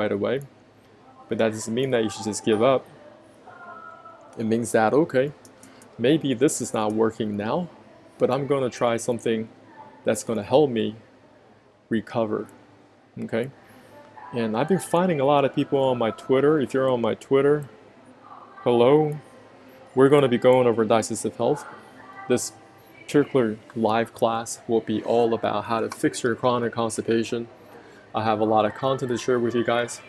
right away. But that doesn't mean that you should just give up. It means that, okay, maybe this is not working now, but I'm going to try something that's going to help me recover. Okay? And I've been finding a lot of people on my Twitter. If you're on my Twitter, hello, we're going to be going over digestive health. This particular live class will be all about how to fix your chronic constipation. I have a lot of content to share with you guys.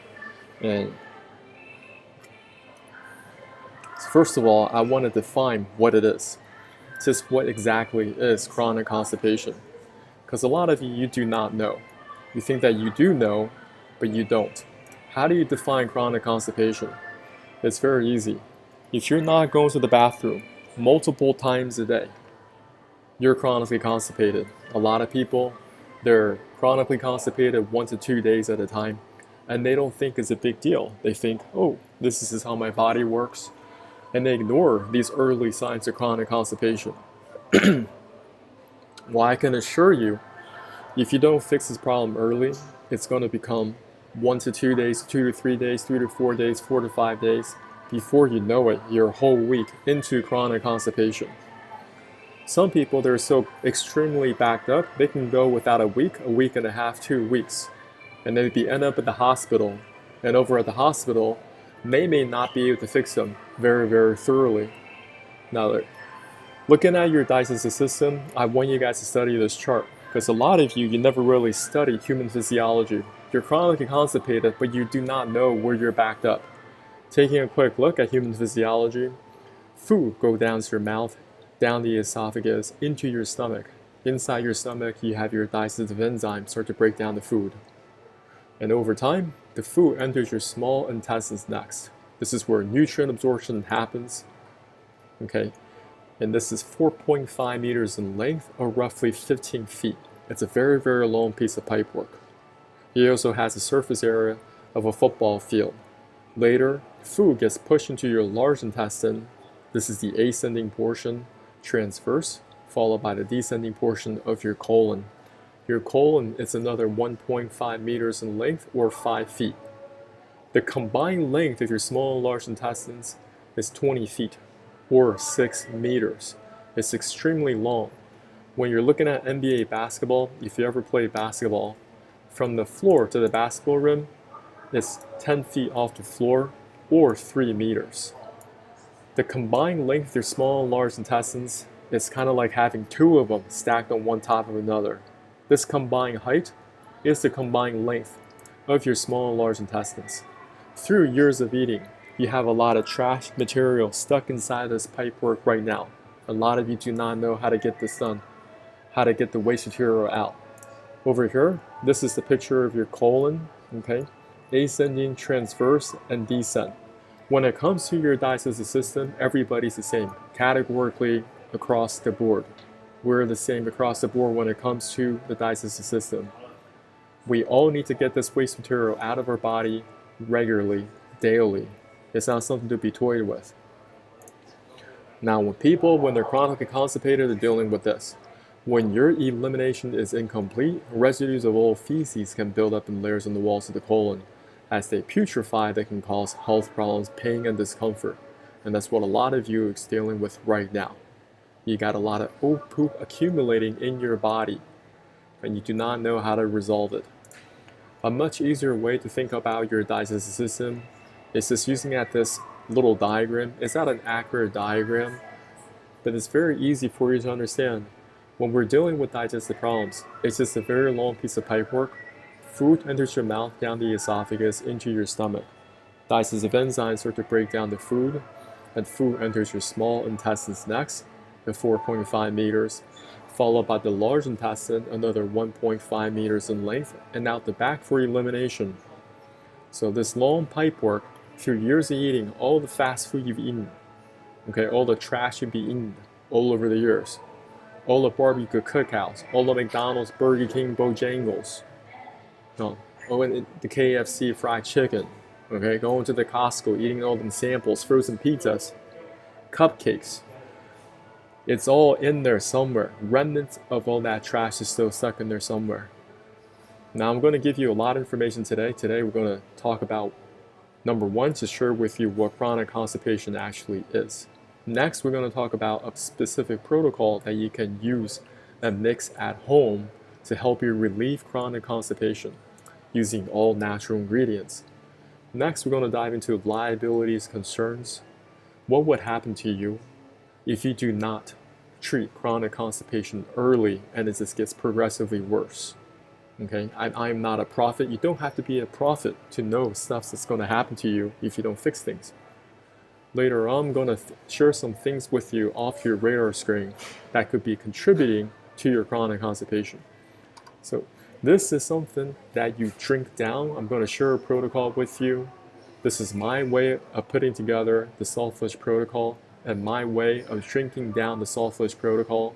And first of all, I want to define what it is. Just what exactly is chronic constipation. Because a lot of you do not know. You think that you do know, but you don't. How do you define chronic constipation? It's very easy. If you're not going to the bathroom multiple times a day, you're chronically constipated. A lot of people, they're chronically constipated 1 to 2 days at a time, and they don't think it's a big deal. They think, oh, this is how my body works, and they ignore these early signs of chronic constipation. Well, I can assure you, if you don't fix this problem early, it's going to become 1 to 2 days, 2 to 3 days, 3 to 4 days, 4 to 5 days. Before you know it, you're a whole week into chronic constipation. Some people, they're so extremely backed up, they can go without a week and a half, 2 weeks. And they'd end up at the hospital. And over at the hospital, they may not be able to fix them very, very thoroughly. Now, looking at your digestive system, I want you guys to study this chart. Because a lot of you never really study human physiology. You're chronically constipated, but you do not know where you're backed up. Taking a quick look at human physiology, food goes down to your mouth, down the esophagus, into your stomach. Inside your stomach, you have your digestive enzymes start to break down the food. And over time, the food enters your small intestines next. This is where nutrient absorption happens. Okay, and this is 4.5 meters in length, or roughly 15 feet. It's a very, very long piece of pipework. It also has a surface area of a football field. Later, food gets pushed into your large intestine. This is the ascending portion, transverse, followed by the descending portion of your colon. Your colon is another 1.5 meters in length, or 5 feet. The combined length of your small and large intestines is 20 feet, or 6 meters. It's extremely long. When you're looking at NBA basketball, if you ever play basketball, from the floor to the basketball rim, it's 10 feet off the floor, or 3 meters. The combined length of your small and large intestines is kind of like having 2 of them stacked on one top of another. This combined height is the combined length of your small and large intestines. Through years of eating, you have a lot of trash material stuck inside this pipework right now. A lot of you do not know how to get this done, how to get the waste material out. Over here, this is the picture of your colon, okay? Ascending, transverse, and descent. When it comes to your digestive system, everybody's the same, categorically across the board. We're the same across the board when it comes to the digestive system. We all need to get this waste material out of our body regularly, daily. It's not something to be toyed with. Now, when they're chronically constipated, they're dealing with this. When your elimination is incomplete, residues of old feces can build up in layers on the walls of the colon. As they putrefy, they can cause health problems, pain, and discomfort. And that's what a lot of you is dealing with right now. You got a lot of old poop accumulating in your body, and you do not know how to resolve it. A much easier way to think about your digestive system is just using this little diagram. It's not an accurate diagram, but it's very easy for you to understand. When we're dealing with digestive problems, it's just a very long piece of pipework. Food enters your mouth, down the esophagus, into your stomach. Digestive enzymes start to break down the food, and food enters your small intestines next, the 4.5 meters, followed by the large intestine, another 1.5 meters in length, and out the back for elimination. So this long pipework, through years of eating, all the fast food you've eaten, okay, all the trash you've eaten all over the years, all the barbecue cookouts, all the McDonald's, Burger King, Bojangles, and the KFC fried chicken, okay, going to the Costco, eating all them samples, frozen pizzas, cupcakes. It's all in there somewhere. Remnants of all that trash is still stuck in there somewhere. Now I'm going to give you a lot of information today. Today we're going to talk about number one, to share with you what chronic constipation actually is. Next, we're going to talk about a specific protocol that you can use and mix at home to help you relieve chronic constipation using all natural ingredients. Next, we're going to dive into liabilities, concerns. What would happen to you if you do not treat chronic constipation early and it just gets progressively worse? Okay, I'm not a prophet. You don't have to be a prophet to know stuff that's going to happen to you if you don't fix things. Later on, I'm going to share some things with you off your radar screen that could be contributing to your chronic constipation. So this is something that you drink down. I'm going to share a protocol with you. This is my way of putting together the Saltfish protocol and my way of drinking down the Saltfish protocol.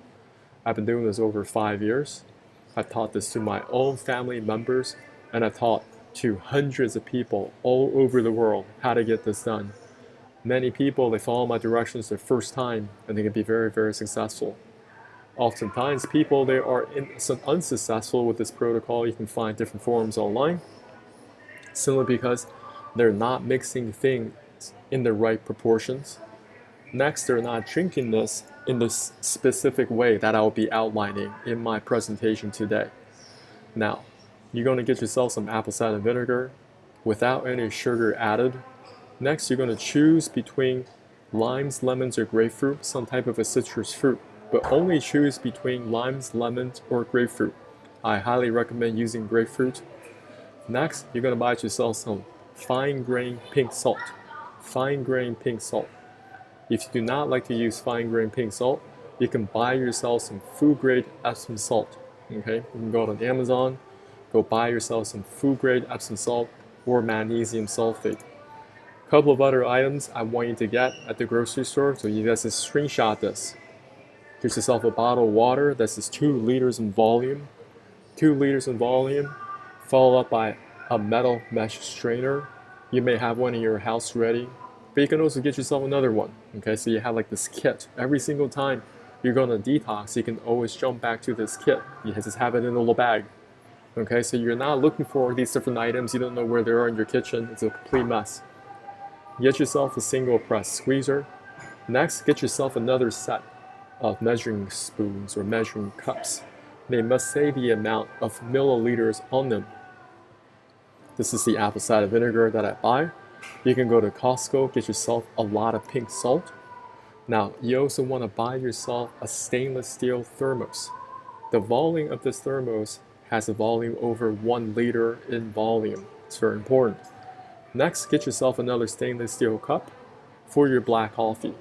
I've been doing this over 5 years. I've taught this to my own family members, and I've taught to hundreds of people all over the world how to get this done. Many people, they follow my directions their first time, and they can be very, very successful. Oftentimes, people, they are unsuccessful with this protocol. You can find different forums online, simply because they're not mixing things in the right proportions. Next, they're not drinking this in this specific way that I'll be outlining in my presentation today. Now, you're going to get yourself some apple cider vinegar without any sugar added. Next, you're going to choose between limes, lemons, or grapefruit, some type of a citrus fruit, but only choose between limes, lemons, or grapefruit. I highly recommend using grapefruit. Next, you're going to buy yourself some fine-grained pink salt. Fine-grained pink salt. If you do not like to use fine-grained pink salt, you can buy yourself some food-grade Epsom salt. Okay, you can go on Amazon, go buy yourself some food-grade Epsom salt or magnesium sulfate. A couple of other items I want you to get at the grocery store, so you guys just screenshot this. Get yourself a bottle of water that's just 2 liters in volume. 2 liters in volume, followed up by a metal mesh strainer. You may have one in your house ready, but you can also get yourself another one. Okay, so you have like this kit. Every single time you're gonna detox, you can always jump back to this kit. You just have it in a little bag. Okay, so you're not looking for these different items. You don't know where they are in your kitchen. It's a complete mess. Get yourself a single press squeezer. Next, get yourself another set of measuring spoons or measuring cups. They must say the amount of milliliters on them. This is the apple cider vinegar that I buy. You can go to Costco, get yourself a lot of pink salt. Now, you also want to buy yourself a stainless steel thermos. The volume of this thermos has a volume over 1 liter in volume. It's very important. Next, get yourself another stainless steel cup for your black coffee.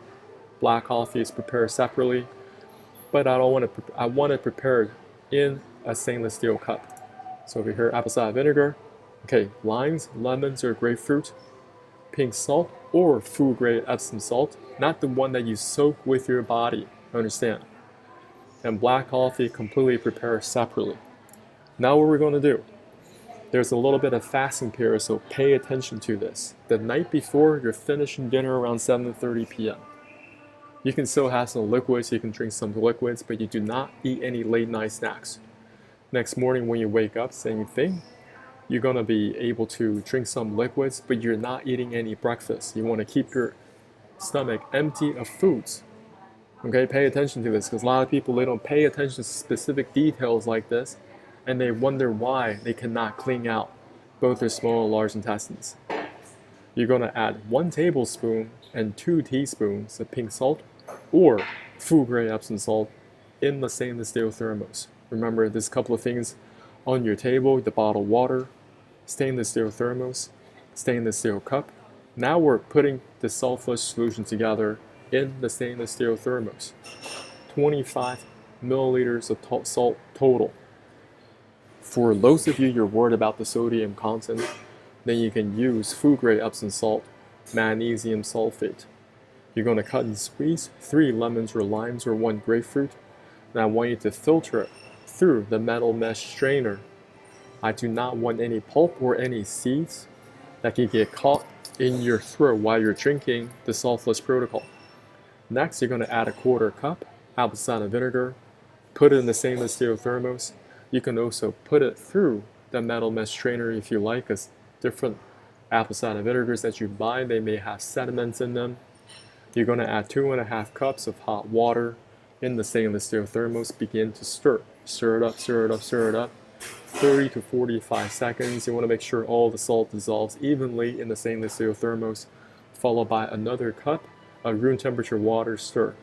Black coffee is prepared separately, but I want it prepared in a stainless steel cup. So over here, apple cider vinegar. Okay, limes, lemons, or grapefruit. Pink salt or food grade Epsom salt, not the one that you soak with your body, understand? And black coffee completely prepared separately. Now what we're going to do, there's a little bit of fasting period, so pay attention to this. The night before, you're finishing dinner around 7:30 p.m. You can still have some liquids, you can drink some liquids, but you do not eat any late night snacks. Next morning when you wake up, same thing. You're going to be able to drink some liquids, but you're not eating any breakfast. You want to keep your stomach empty of foods. Okay, pay attention to this, because a lot of people, they don't pay attention to specific details like this, and they wonder why they cannot clean out both their small and large intestines. You're going to add 1 tablespoon and 2 teaspoons of pink salt or food grade Epsom salt in the stainless steel thermos. Remember, there's a couple of things on your table: the bottled water, stainless steel thermos, stainless steel cup. Now we're putting the Saltfish solution together in the stainless steel thermos. 25 milliliters of salt total. For those of you you're worried about the sodium content, then you can use food grade Epsom salt, magnesium sulfate. You're going to cut and squeeze 3 lemons or limes or 1 grapefruit. And I want you to filter it through the metal mesh strainer. I do not want any pulp or any seeds that can get caught in your throat while you're drinking the Saltfish protocol. Next, you're going to add a 1/4 cup apple cider vinegar, put it in the stainless steel thermos. You can also put it through the metal mesh strainer if you like, because different apple cider vinegars that you buy, they may have sediments in them. You're going to add 2.5 cups of hot water in the stainless steel thermos. Begin to stir. Stir it up, stir it up, stir it up. 30 to 45 seconds. You want to make sure all the salt dissolves evenly in the stainless steel thermos, followed by another cup of room temperature water. Stir.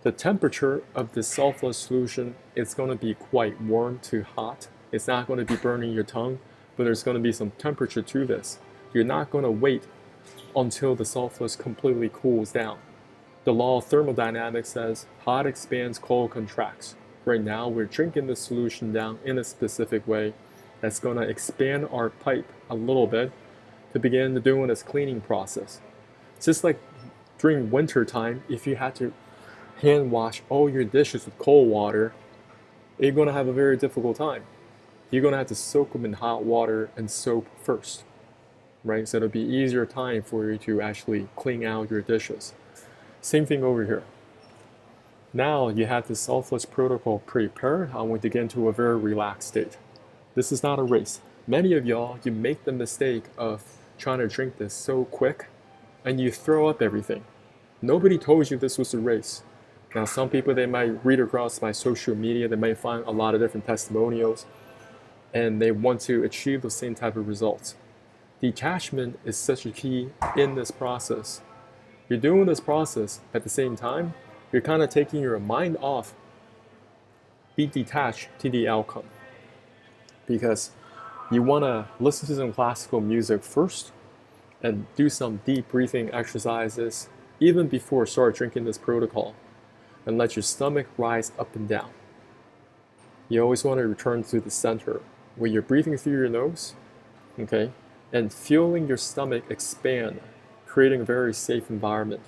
The temperature of this sulfurous solution is going to be quite warm to hot. It's not going to be burning your tongue, but there's going to be some temperature to this. You're not going to wait until the sulfurous completely cools down. The law of thermodynamics says hot expands, cold contracts. Right now, we're drinking the solution down in a specific way that's going to expand our pipe a little bit to begin doing this cleaning process. Just like during winter time, if you had to hand wash all your dishes with cold water, you're going to have a very difficult time. You're going to have to soak them in hot water and soap first, right? So it'll be easier time for you to actually clean out your dishes. Same thing over here. Now you have the sulfurous protocol prepared. I want to get into a very relaxed state. This is not a race. Many of y'all, you make the mistake of trying to drink this so quick and you throw up everything. Nobody told you this was a race. Now some people, they might read across my social media, they might find a lot of different testimonials and they want to achieve the same type of results. Detachment is such a key in this process. You're doing this process at the same time, you're kind of taking your mind off, be detached to the outcome. Because you want to listen to some classical music first and do some deep breathing exercises even before start drinking this protocol, and let your stomach rise up and down. You always want to return to the center where you're breathing through your nose, okay, and feeling your stomach expand, creating a very safe environment.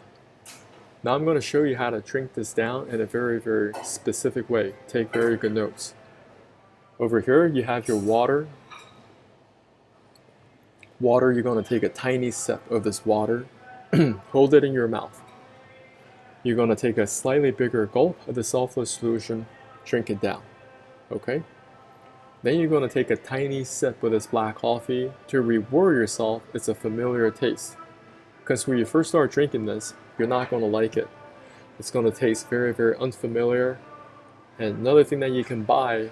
Now I'm going to show you how to drink this down in a very, very specific way. Take very good notes. Over here you have your water. You're going to take a tiny sip of this water, hold it in your mouth. You're going to take a slightly bigger gulp of the sulfurous solution, drink it down, okay? Then you're going to take a tiny sip of this black coffee to reward yourself. It's a familiar taste. Because when you first start drinking this, you're not going to like it. It's going to taste very, very unfamiliar. And another thing that you can buy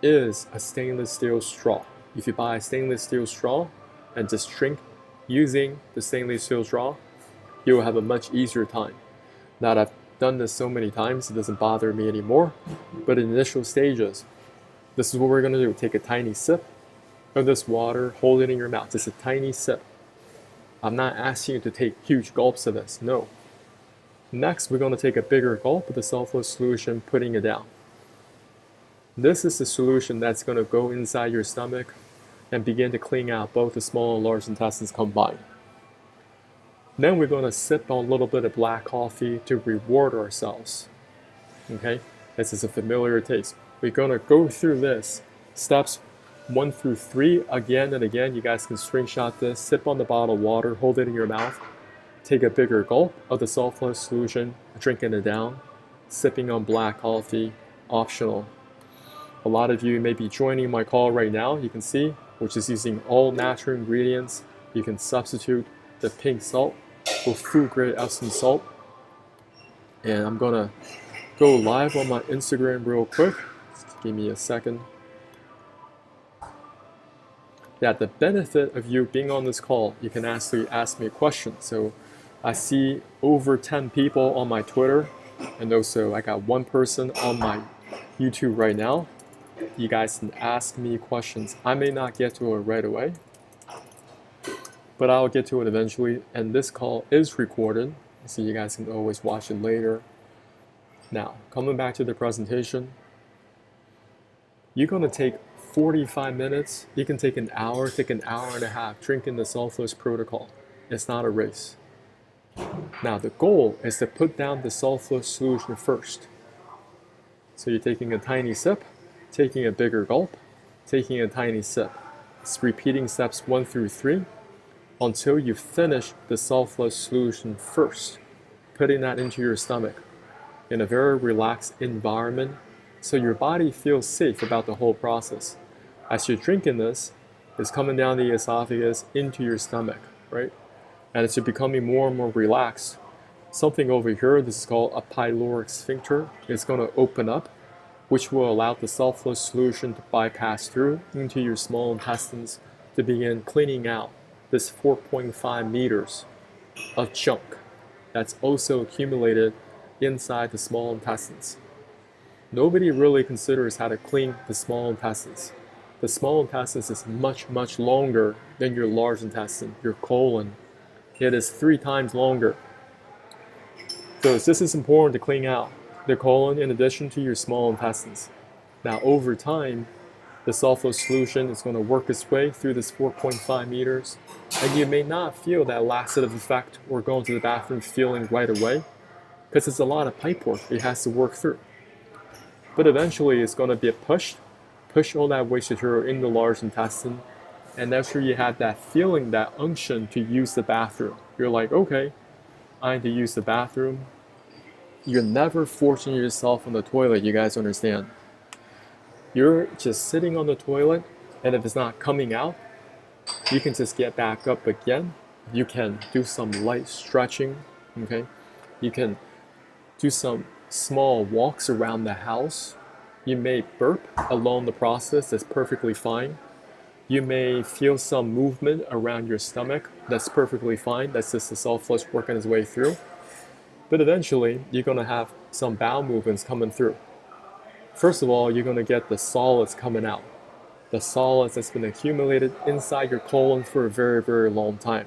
is a stainless steel straw. If you buy a stainless steel straw and just drink using the stainless steel straw, you will have a much easier time. Now that I've done this so many times, it doesn't bother me anymore. But in initial stages, this is what we're going to do. Take a tiny sip of this water, hold it in your mouth. Just a tiny sip. I'm not asking you to take huge gulps of this, no. Next, we're going to take a bigger gulp of the sulfurous solution, putting it down. This is the solution that's going to go inside your stomach and begin to clean out both the small and large intestines combined. Then we're going to sip on a little bit of black coffee to reward ourselves. Okay, this is a familiar taste. We're going to go through this steps 1 through 3 again and again. You guys can screenshot this, sip on the bottle of water, hold it in your mouth, take a bigger gulp of the sulfurous solution, drinking it down, sipping on black coffee, optional. A lot of you may be joining my call right now, you can see, which is using all natural ingredients. You can substitute the pink salt with food grade Epsom salt. And I'm gonna go live on my Instagram real quick. Just give me a second. Yeah, the benefit of you being on this call, you can actually ask me a question. So I see over 10 people on my Twitter, and also I got 1 person on my YouTube right now. You guys can ask me questions. I may not get to it right away, but I'll get to it eventually. And this call is recorded, so you guys can always watch it later. Now, coming back to the presentation, you're going to take 45 minutes, you can take an hour, take an hour and a half drinking the sulfurous protocol. It's not a race. Now the goal is to put down the sulfurous solution first. So you're taking a tiny sip, taking a bigger gulp, taking a tiny sip. It's repeating steps 1 through 3 until you finish the sulfurous solution first, putting that into your stomach in a very relaxed environment so your body feels safe about the whole process. As you're drinking this, it's coming down the esophagus into your stomach, right? And as you're becoming more and more relaxed, something over here, this is called a pyloric sphincter, is going to open up, which will allow the self-flush solution to bypass through into your small intestines to begin cleaning out this 4.5 meters of junk that's also accumulated inside the small intestines. Nobody really considers how to clean the small intestines. The small intestines is much, much longer than your large intestine, your colon. It is 3 times longer. So this is important to clean out the colon in addition to your small intestines. Now over time, the self-flush solution is going to work its way through this 4.5 meters, and you may not feel that laxative effect or going to the bathroom feeling right away, because it's a lot of pipe work it has to work through. But eventually it's going to be push all that waste material in the large intestine, and that's where you have that feeling, that unction to use the bathroom. You're like, okay, I need to use the bathroom. You're never forcing yourself on the toilet, you guys understand. You're just sitting on the toilet, and if it's not coming out, you can just get back up again. You can do some light stretching, okay? You can do some small walks around the house. You may burp along the process, that's perfectly fine. You may feel some movement around your stomach, that's perfectly fine. That's just the self-flush working its way through. But eventually, you're going to have some bowel movements coming through. First of all, you're going to get the solids coming out. The solids that's been accumulated inside your colon for a very, very long time.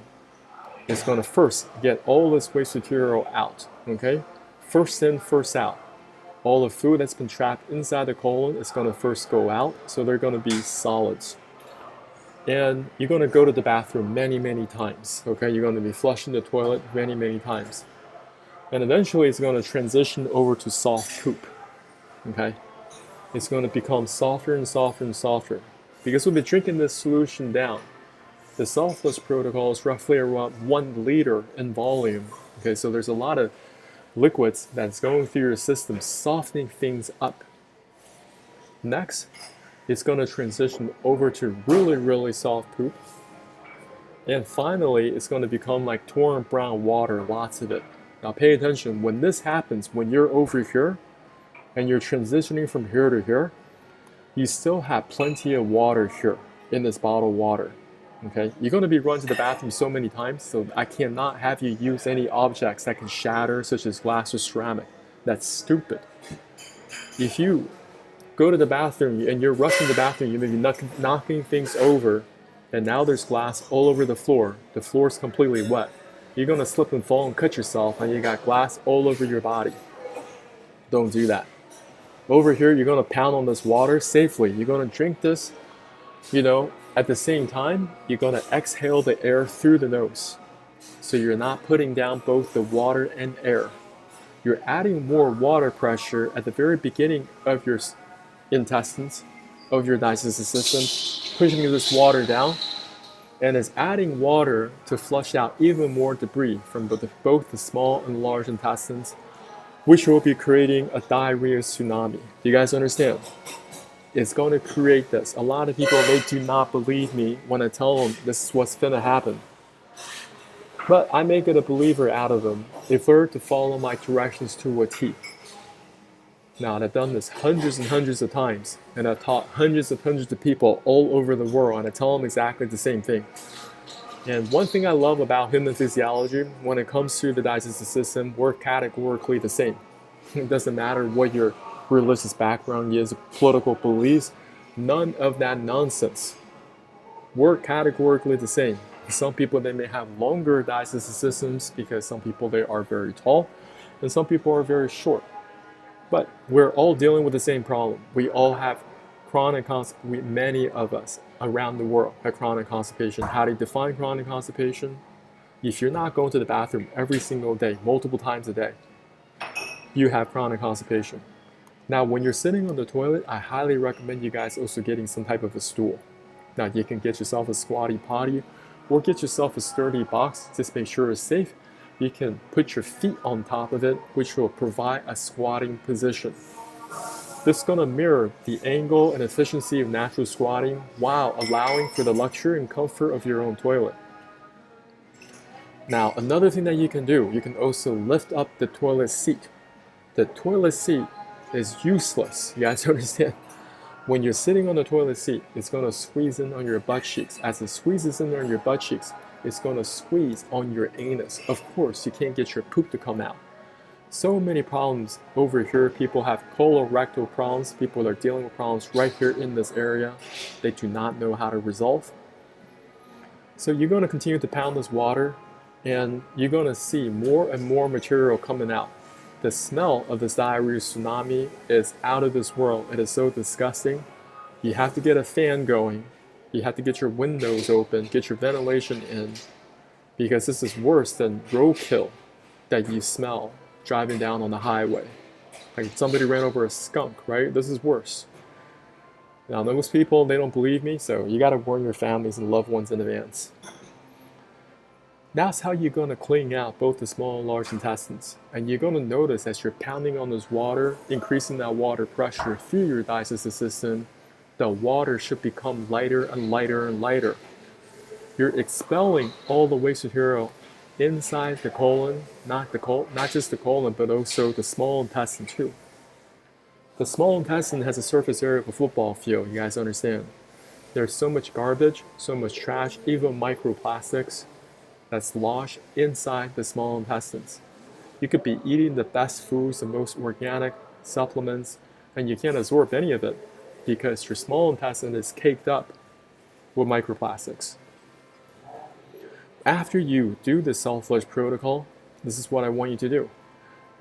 It's going to first get all this waste material out, okay? First in, first out. All the food that's been trapped inside the colon is going to first go out, so they're going to be solids. And you're going to go to the bathroom many, many times, okay? You're going to be flushing the toilet many, many times. And eventually it's going to transition over to soft poop, okay? It's going to become softer and softer and softer. Because we've been drinking this solution down. The self-flush protocol is roughly around 1 liter in volume. Okay, so there's a lot of liquids that's going through your system, softening things up. Next, it's going to transition over to really, really soft poop. And finally, it's going to become like torn brown water, lots of it. Now pay attention, when this happens, when you're over here, and you're transitioning from here to here, you still have plenty of water here in this bottled water. Okay, you're going to be run to the bathroom so many times, so I cannot have you use any objects that can shatter, such as glass or ceramic. That's stupid. If you go to the bathroom and you're rushing to the bathroom, you may be knocking things over, and now there's glass all over the floor. The floor's completely wet. You're going to slip and fall and cut yourself, and you got glass all over your body. Don't do that. Over here, you're going to pound on this water safely. You're going to drink this, at the same time, you're going to exhale the air through the nose. So you're not putting down both the water and air. You're adding more water pressure at the very beginning of your intestines, of your digestive system, pushing this water down, and it's adding water to flush out even more debris from both the small and large intestines, which will be creating a diarrhea tsunami. Do you guys understand? It's going to create this. A lot of people, they do not believe me when I tell them this is what's going to happen. But I make it a believer out of them. They've learned to follow my directions to a T. Now, I've done this hundreds and hundreds of times, and I've taught hundreds of people all over the world, and I tell them exactly the same thing. And one thing I love about human physiology, when it comes to the digestive system, we're categorically the same. It doesn't matter what your religious background is, political beliefs, none of that nonsense. We're categorically the same. Some people, they may have longer digestive systems because some people, they are very tall, and some people are very short. But we're all dealing with the same problem. We all have chronic constipation, many of us around the world have chronic constipation. How do you define chronic constipation? If you're not going to the bathroom every single day, multiple times a day, you have chronic constipation. Now, when you're sitting on the toilet, I highly recommend you guys also getting some type of a stool. Now, you can get yourself a squatty potty or get yourself a sturdy box. Just make sure it's safe. You can put your feet on top of it, which will provide a squatting position. This is going to mirror the angle and efficiency of natural squatting while allowing for the luxury and comfort of your own toilet. Now, another thing that you can do, you can also lift up the toilet seat. The toilet seat is useless, you guys understand? When you're sitting on the toilet seat, it's going to squeeze in on your butt cheeks. As it squeezes in on your butt cheeks, it's going to squeeze on your anus. Of course, you can't get your poop to come out. So many problems over here. People have colorectal problems. People are dealing with problems right here in this area. They do not know how to resolve. So you're going to continue to pound this water, and you're going to see more and more material coming out. The smell of this diarrhea tsunami is out of this world. It is so disgusting. You have to get a fan going. You have to get your windows open, get your ventilation in, because this is worse than roadkill that you smell driving down on the highway. Like somebody ran over a skunk, right? This is worse. Now, most people, they don't believe me, so you got to warn your families and loved ones in advance. That's how you're going to clean out both the small and large intestines. And you're going to notice as you're pounding on this water, increasing that water pressure through your digestive system, the water should become lighter and lighter and lighter. You're expelling all the waste material inside the colon, not just the colon, but also the small intestine too. The small intestine has a surface area of a football field, you guys understand. There's so much garbage, so much trash, even microplastics that's lodged inside the small intestines. You could be eating the best foods, the most organic supplements, and you can't absorb any of it because your small intestine is caked up with microplastics. After you do the self-flush protocol, this is what I want you to do.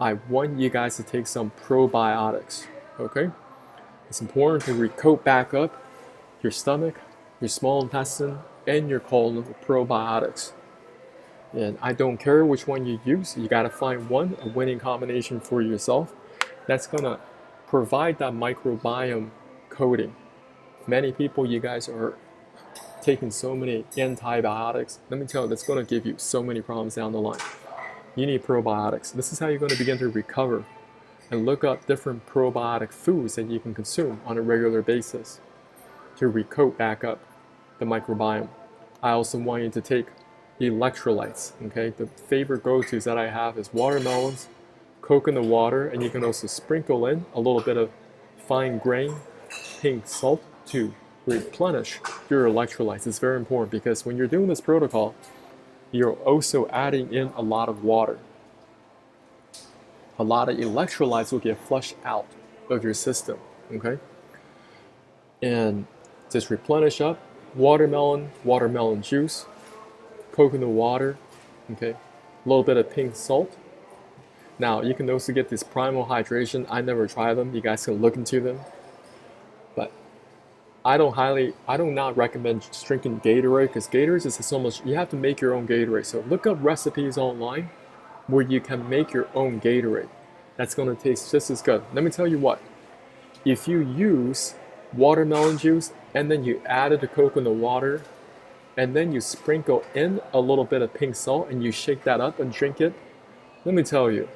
I want you guys to take some probiotics, okay? It's important to recoat back up your stomach, your small intestine, and your colon with probiotics. And I don't care which one you use, you gotta find one, a winning combination for yourself that's gonna provide that microbiome coating. Many people, you guys are taking so many antibiotics. Let me tell you, that's gonna give you so many problems down the line. You need probiotics. This is how you're gonna begin to recover and look up different probiotic foods that you can consume on a regular basis to recoat back up the microbiome. I also want you to take electrolytes, okay? The favorite go-tos that I have is watermelons, coconut water, and you can also sprinkle in a little bit of fine grain pink salt to replenish your electrolytes. It's very important because when you're doing this protocol, you're also adding in a lot of water. A lot of electrolytes will get flushed out of your system, okay? And just replenish up watermelon juice, coconut water, okay, a little bit of pink salt. Now you can also get this primal hydration. I never tried them. You guys can look into them, but I do not recommend drinking Gatorade because Gatorade is so much. You have to make your own Gatorade. So look up recipes online where you can make your own Gatorade. That's going to taste just as good. Let me tell you what. If you use watermelon juice and then you added the coconut water, and then you sprinkle in a little bit of pink salt and you shake that up and drink it, let me tell you,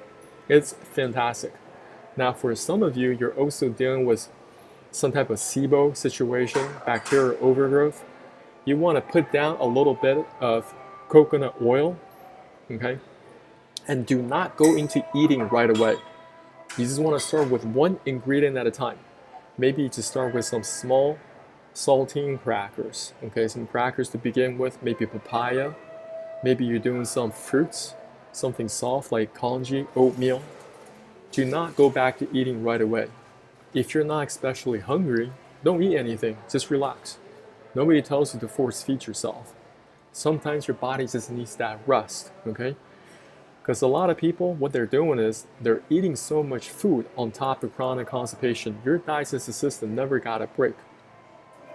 it's fantastic. Now for some of you, you're also dealing with some type of SIBO situation, bacterial overgrowth. You want to put down a little bit of coconut oil, okay? And do not go into eating right away. You just want to start with one ingredient at a time. Maybe just start with some small saltine crackers, okay, some crackers to begin with, maybe papaya, maybe you're doing some fruits, something soft like congee, oatmeal. Do not go back to eating right away. If you're not especially hungry, don't eat anything, just relax. Nobody tells you to force feed yourself. Sometimes your body just needs that rest, okay? Because a lot of people, what they're doing is they're eating so much food on top of chronic constipation. Your digestive system never got a break.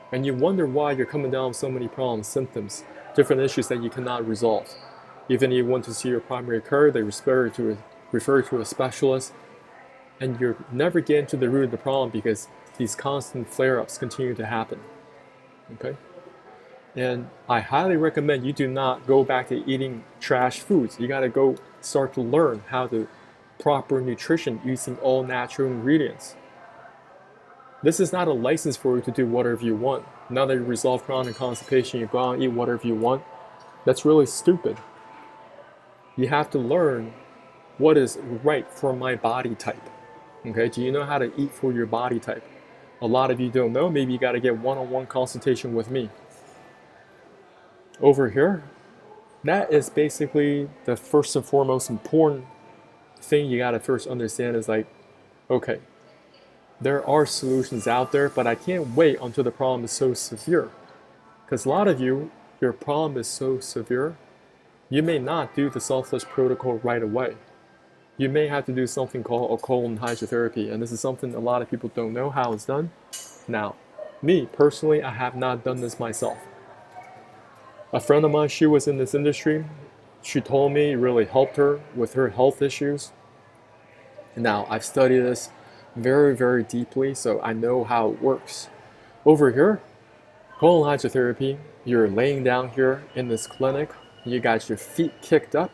And you wonder why you're coming down with so many problems, symptoms, different issues that you cannot resolve. Even if you want to see your primary care, they refer to a specialist, and you're never getting to the root of the problem because these constant flare-ups continue to happen. Okay? And I highly recommend you do not go back to eating trash foods. You gotta go start to learn how to proper nutrition using all natural ingredients. This is not a license for you to do whatever you want. Now that you resolve chronic constipation, you go out and eat whatever you want. That's really stupid. You have to learn what is right for my body type. Okay, do you know how to eat for your body type? A lot of you don't know. Maybe you got to get one-on-one consultation with me. Over here, that is basically the first and foremost important thing you got to first understand is like, okay, there are solutions out there, but I can't wait until the problem is so severe. Because a lot of you, your problem is so severe, you may not do the self-flush protocol right away. You may have to do something called a colon hydrotherapy, and this is something a lot of people don't know how it's done. Now, me personally, I have not done this myself. A friend of mine, she was in this industry. She told me it really helped her with her health issues. Now, I've studied this very, very deeply, so I know how it works. Over here, colon hydrotherapy, you're laying down here in this clinic, you got your feet kicked up,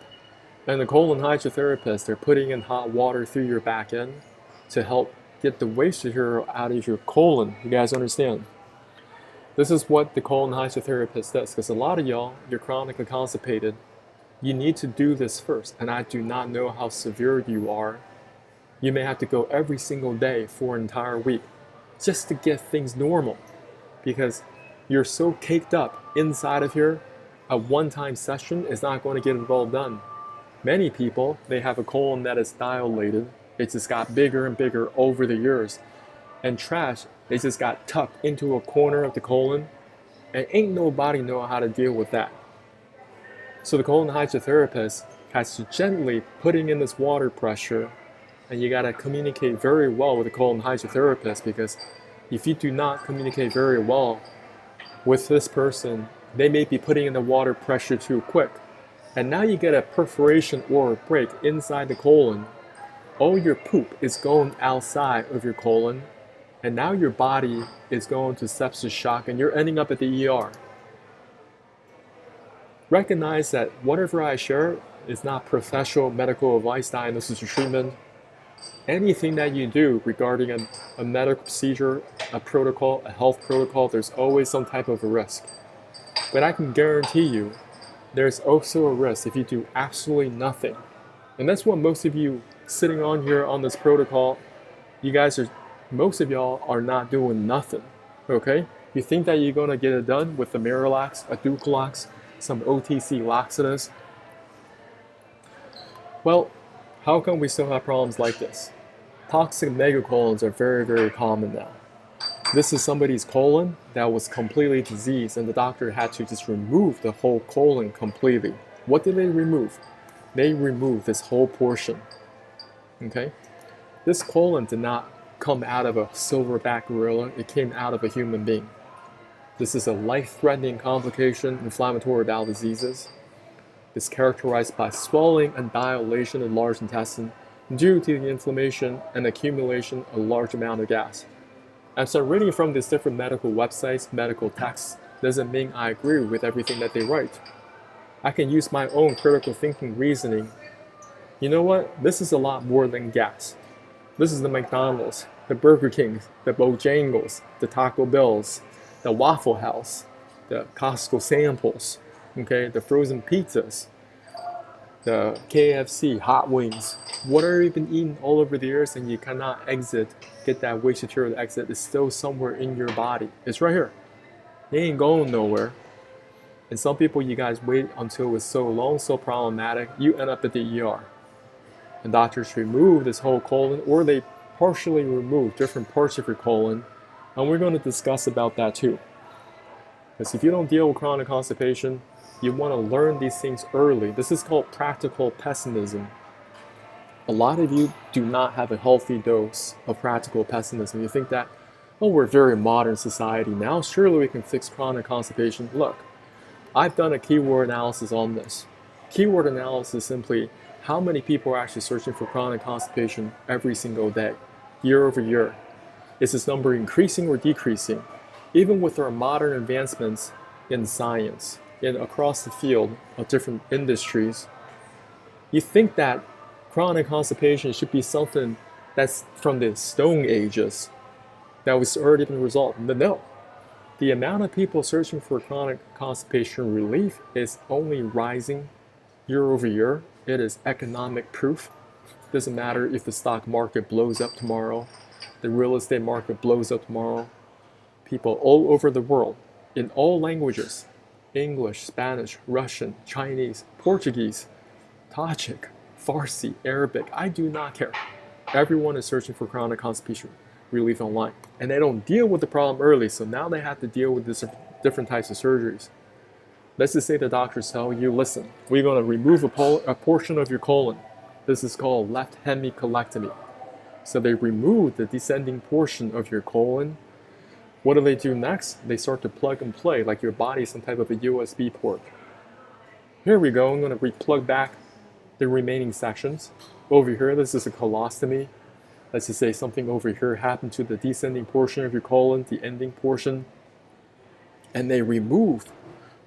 and the colon hydrotherapists, they're putting in hot water through your back end to help get the waste material out of your colon. You guys understand? This is what the colon hydrotherapist does, because a lot of y'all, you're chronically constipated. You need to do this first, and I do not know how severe you are. You may have to go every single day for an entire week just to get things normal, because you're so caked up inside of here, a one-time session is not going to get it all done. Many people, they have a colon that is dilated. It just got bigger and bigger over the years. And trash, they just got tucked into a corner of the colon, and ain't nobody know how to deal with that. So the colon hydrotherapist has to gently putting in this water pressure, and you gotta communicate very well with the colon hydrotherapist, because if you do not communicate very well with this person, they may be putting in the water pressure too quick. And now you get a perforation or a break inside the colon. All your poop is going outside of your colon, and now your body is going to sepsis shock, and you're ending up at the ER. Recognize that whatever I share is not professional medical advice, diagnosis, or treatment. Anything that you do regarding a medical procedure, a protocol, a health protocol, there's always some type of a risk. But I can guarantee you, there's also a risk if you do absolutely nothing. And that's what most of you sitting on here on this protocol, most of y'all are not doing nothing, okay? You think that you're gonna get it done with the Miralax, a Ducalax, some OTC laxatives? Well, how come we still have problems like this? Toxic megacolons are very, very common now. This is somebody's colon that was completely diseased, and the doctor had to just remove the whole colon completely. What did they remove? They removed this whole portion. Okay? This colon did not come out of a silverback gorilla, it came out of a human being. This is a life-threatening complication, inflammatory bowel diseases. It's characterized by swelling and dilation in large intestine due to the inflammation and accumulation of a large amount of gas. And so reading from these different medical websites, medical texts, doesn't mean I agree with everything that they write. I can use my own critical thinking reasoning. You know what? This is a lot more than gas. This is the McDonald's, the Burger Kings, the Bojangles, the Taco Bells, the Waffle House, the Costco samples, okay, the frozen pizzas, the KFC hot wings. Whatever you've been eating all over the years and you cannot get that waste material to exit, is still somewhere in your body. It's right here. It ain't going nowhere. And some people, you guys wait until it's so long, so problematic, you end up at the ER. And doctors remove this whole colon, or they partially remove different parts of your colon. And we're going to discuss about that too. Because if you don't deal with chronic constipation, you want to learn these things early. This is called practical pessimism. A lot of you do not have a healthy dose of practical pessimism. You think that, oh, we're a very modern society now, surely we can fix chronic constipation. Look, I've done a keyword analysis on this. Keyword analysis is simply how many people are actually searching for chronic constipation every single day, year over year. Is this number increasing or decreasing? Even with our modern advancements in science, across the field of different industries, you think that chronic constipation should be something that's from the Stone Ages. Now it's already been resolved. But no, the amount of people searching for chronic constipation relief is only rising year over year. It is economic proof. Doesn't matter if the stock market blows up tomorrow, the real estate market blows up tomorrow. People all over the world, in all languages, English, Spanish, Russian, Chinese, Portuguese, Tajik, Farsi, Arabic, I do not care. Everyone is searching for chronic constipation relief online. And they don't deal with the problem early, so now they have to deal with this different types of surgeries. Let's just say the doctors tell you, listen, we're going to remove a portion of your colon. This is called left hemicolectomy. So they remove the descending portion of your colon. What do they do next? They start to plug and play, like your body is some type of a USB port. Here we go, I'm going to re-plug back the remaining sections. Over here, this is a colostomy. Let's just say something over here happened to the descending portion of your colon, the ending portion, and they remove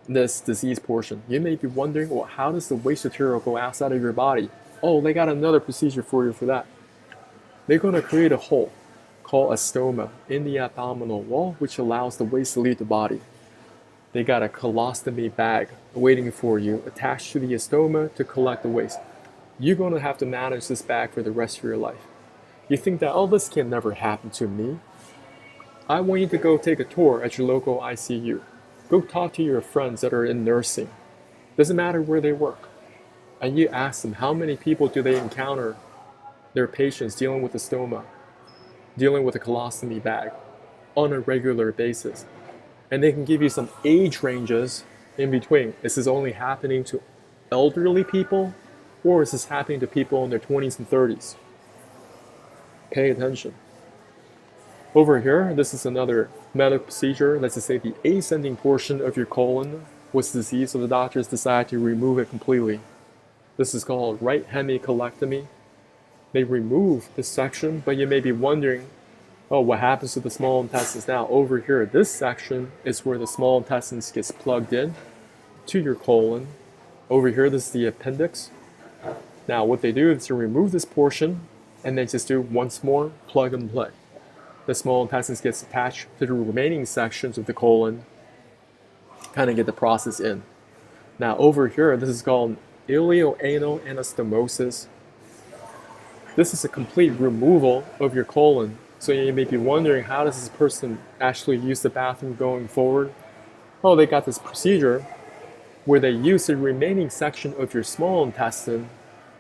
this diseased portion. You may be wondering, well, how does the waste material go outside of your body? Oh, they got another procedure for you for that. They're going to create a hole called a stoma in the abdominal wall, which allows the waste to leave the body. They got a colostomy bag waiting for you attached to the stoma to collect the waste. You're going to have to manage this bag for the rest of your life. You think that, oh, this can never happen to me. I want you to go take a tour at your local ICU. Go talk to your friends that are in nursing. Doesn't matter where they work. And you ask them, how many people do they encounter their patients dealing with a stoma, dealing with a colostomy bag on a regular basis? And they can give you some age ranges in between. Is this only happening to elderly people, or is this happening to people in their 20s and 30s? Pay attention. Over here, this is another medical procedure. Let's just say the ascending portion of your colon was diseased, so the doctors decide to remove it completely. This is called right hemicolectomy. They remove this section, but you may be wondering, oh, what happens to the small intestines now? Over here, this section is where the small intestines gets plugged in to your colon. Over here, this is the appendix. Now, what they do is to remove this portion, and they just do once more plug and play. The small intestines gets attached to the remaining sections of the colon, kind of get the process in. Now, over here, this is called ileoanal anastomosis. This is a complete removal of your colon. So you may be wondering, how does this person actually use the bathroom going forward? Oh, they got this procedure where they use the remaining section of your small intestine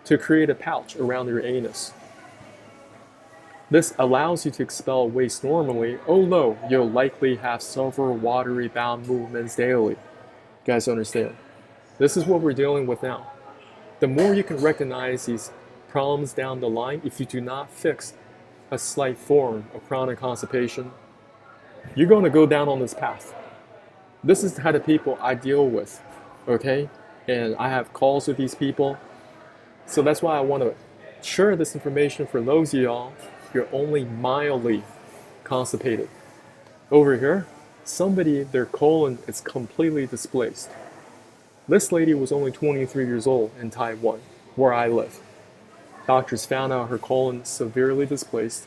to create a pouch around your anus. This allows you to expel waste normally, although you'll likely have several watery bowel movements daily. You guys understand? This is what we're dealing with now. The more you can recognize these problems down the line, if you do not fix a slight form of chronic constipation, you're going to go down on this path. This is the kind of people I deal with, okay? And I have calls with these people. So that's why I want to share this information for those of y'all you're only mildly constipated. Over here, somebody, their colon is completely displaced. This lady was only 23 years old in Taiwan, where I live. Doctors found out her colon severely displaced.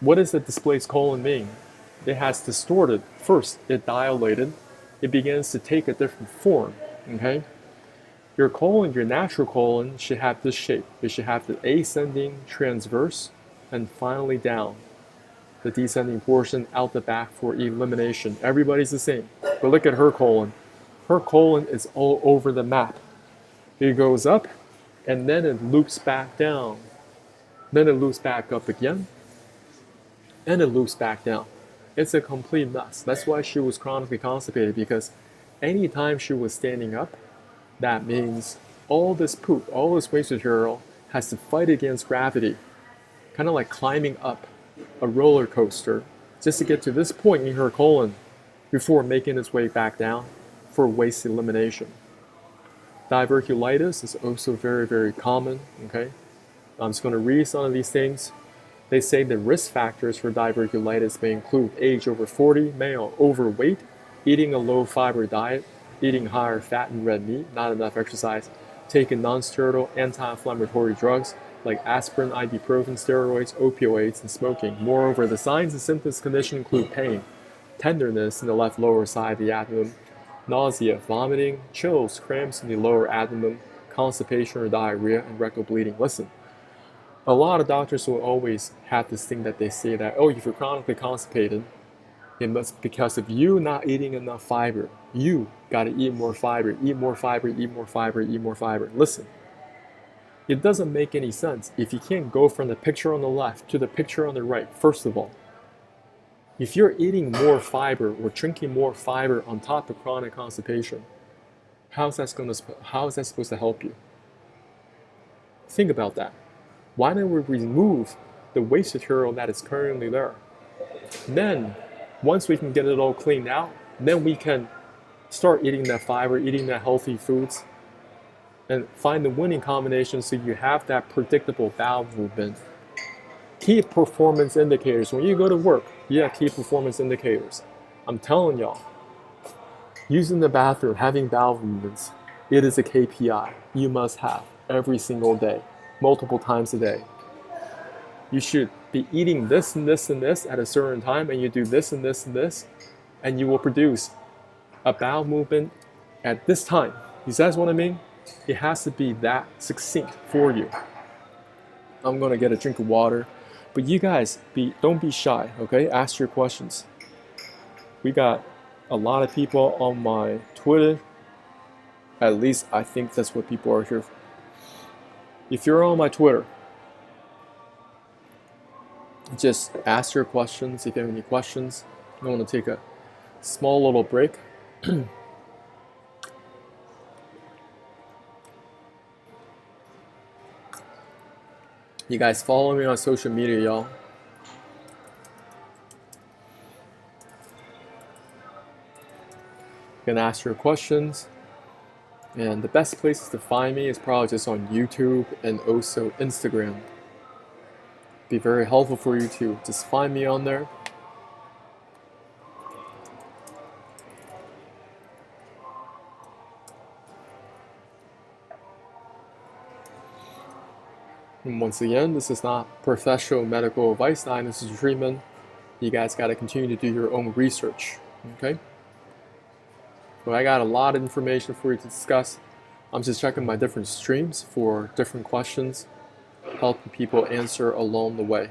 What does a displaced colon mean? It has distorted. First, it dilated. It begins to take a different form, okay? Your colon, your natural colon, should have this shape. It should have the ascending transverse and finally down. The descending portion out the back for elimination. Everybody's the same. But look at her colon. Her colon is all over the map. It goes up and then it loops back down. Then it loops back up again. And it loops back down. It's a complete mess. That's why she was chronically constipated, because anytime she was standing up, that means all this poop, all this waste material has to fight against gravity, kind of like climbing up a roller coaster just to get to this point in her colon before making its way back down for waste elimination. Diverculitis is also very, very common, okay? I'm just going to read some of these things. They say the risk factors for diverculitis may include age over 40, male, overweight, eating a low-fiber diet, eating higher fat and red meat, not enough exercise, taking non-steroidal anti-inflammatory drugs, like aspirin, ibuprofen, steroids, opioids, and smoking. Moreover, the signs and symptoms of the condition include pain, tenderness in the left lower side of the abdomen, nausea, vomiting, chills, cramps in the lower abdomen, constipation or diarrhea, and rectal bleeding. Listen, a lot of doctors will always have this thing that they say that, oh, if you're chronically constipated, it must be because of you not eating enough fiber. You got to eat more fiber, eat more fiber, eat more fiber, eat more fiber. Listen, it doesn't make any sense if you can't go from the picture on the left to the picture on the right. First of all, if you're eating more fiber or drinking more fiber on top of chronic constipation, how is that supposed to help you? Think about that. Why don't we remove the waste material that is currently there? Then, once we can get it all cleaned out, then we can start eating that fiber, eating that healthy foods, and find the winning combination so you have that predictable bowel movement. Key performance indicators. When you go to work, you have key performance indicators. I'm telling y'all, using the bathroom, having bowel movements, it is a KPI you must have every single day, multiple times a day. You should be eating this and this and this at a certain time, and you do this and this and this, and you will produce a bowel movement at this time. You guys what I mean? It has to be that succinct for you. I'm gonna get a drink of water, but you guys don't be shy, okay? Ask your questions. We got a lot of people on my Twitter. At least I think that's what people are here for. If you're on my Twitter, just ask your questions if you have any questions. I want to take a small little break. You guys follow me on social media, y'all. You can ask your questions. And the best places to find me is probably just on YouTube and also Instagram. Be very helpful for you to just find me on there. And once again, this is not professional medical advice, not this is treatment. You guys got to continue to do your own research, okay? But I got a lot of information for you to discuss. I'm just checking my different streams for different questions, helping people answer along the way.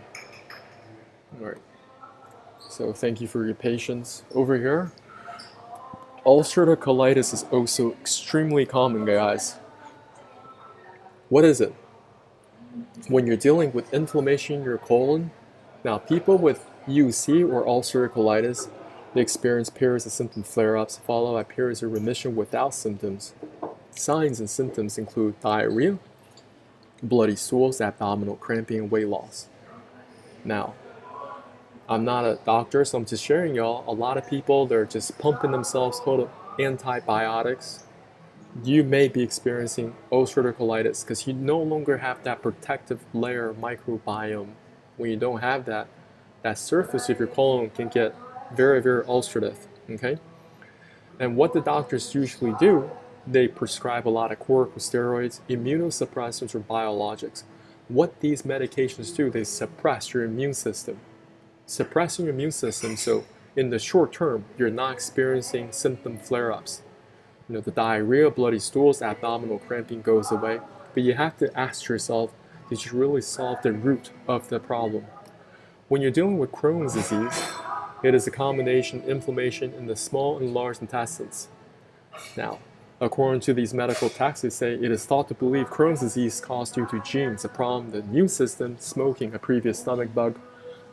All right. So thank you for your patience. Over here, ulcerative colitis is also extremely common, guys. What is it? When you're dealing with inflammation in your colon, now people with UC or ulcerative colitis, they experience periods of symptom flare-ups followed by periods of remission without symptoms. Signs and symptoms include diarrhea, bloody stools, abdominal cramping, and weight loss. Now, I'm not a doctor, so I'm just sharing y'all. A lot of people, they're just pumping themselves full of antibiotics. You may be experiencing ulcerative colitis because you no longer have that protective layer microbiome. When you don't have that, that surface of your colon can get very, very ulcerative, okay? And what the doctors usually do, they prescribe a lot of corticosteroids, immunosuppressants, or biologics. What these medications do, they suppress your immune system. Suppressing your immune system, so in the short term, you're not experiencing symptom flare-ups. You know, the diarrhea, bloody stools, abdominal cramping goes away. But you have to ask yourself, did you really solve the root of the problem? When you're dealing with Crohn's disease, it is a combination of inflammation in the small and large intestines. Now, according to these medical texts, they say it is thought to believe Crohn's disease caused due to genes, a problem, the immune system, smoking, a previous stomach bug,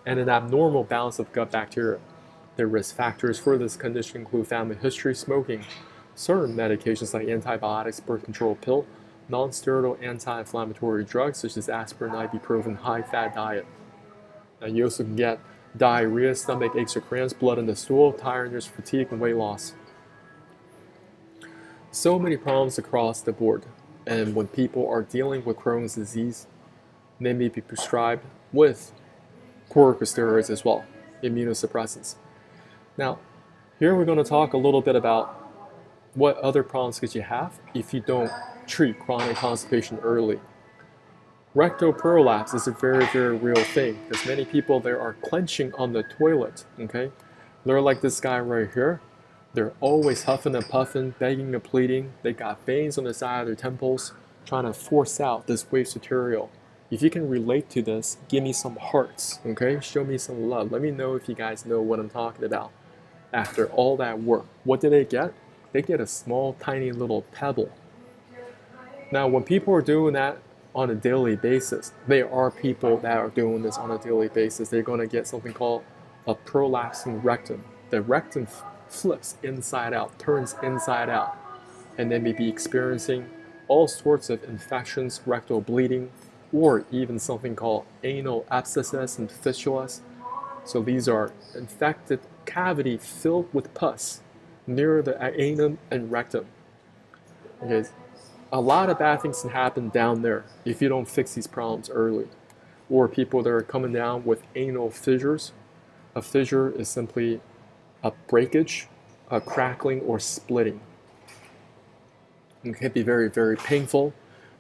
and an abnormal balance of gut bacteria. The risk factors for this condition include family history, smoking, certain medications like antibiotics, birth control pill, non-steroidal anti-inflammatory drugs such as aspirin, ibuprofen, high-fat diet. Now, you also can get diarrhea, stomach aches or cramps, blood in the stool, tiredness, fatigue, and weight loss. So many problems across the board. And when people are dealing with Crohn's disease, they may be prescribed with corticosteroids as well, immunosuppressants. Now, here we're going to talk a little bit about what other problems could you have if you don't treat chronic constipation early. Rectal prolapse is a very, very real thing because many people there are clenching on the toilet, okay? They're like this guy right here. They're always huffing and puffing, begging and pleading. They got veins on the side of their temples trying to force out this waste material. If you can relate to this, give me some hearts, okay? Show me some love. Let me know if you guys know what I'm talking about. After all that work, what do they get? They get a small, tiny little pebble. Now, when people are doing that on a daily basis, there are people that are doing this on a daily basis. They're going to get something called a prolapsing rectum. The rectum flips inside out, turns inside out, and they may be experiencing all sorts of infections, rectal bleeding, or even something called anal abscesses and fistulas. So these are infected cavity filled with pus near the anum and rectum. Okay, a lot of bad things can happen down there if you don't fix these problems early. Or people that are coming down with anal fissures. A fissure is simply a breakage, a crackling, or splitting. It can be very, very painful.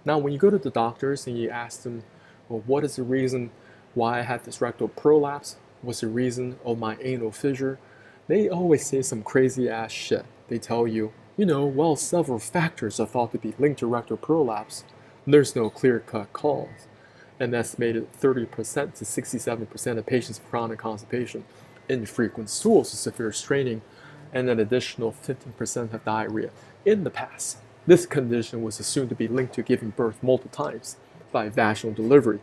Now, when you go to the doctors and you ask them, well, what is the reason why I had this rectal prolapse? What's the reason of my anal fissure? They always say some crazy ass shit. They tell you, well, several factors are thought to be linked to rectal prolapse. There's no clear-cut cause. An estimated 30% to 67% of patients with chronic constipation, infrequent stools with severe straining, and an additional 15% have diarrhea. In the past, this condition was assumed to be linked to giving birth multiple times by vaginal delivery.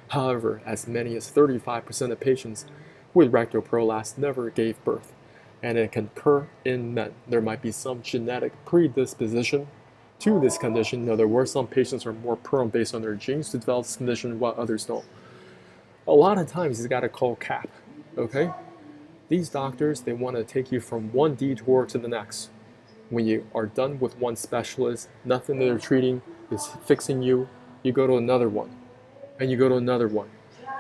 However, as many as 35% of patients with rectal prolapse never gave birth, and it can occur in men. There might be some genetic predisposition to this condition. In other words, some patients are more prone based on their genes to develop this condition while others don't. A lot of times, you gotta call CAP, okay? These doctors, they wanna take you from one detour to the next. When you are done with one specialist, nothing that they're treating is fixing you, you go to another one, and you go to another one.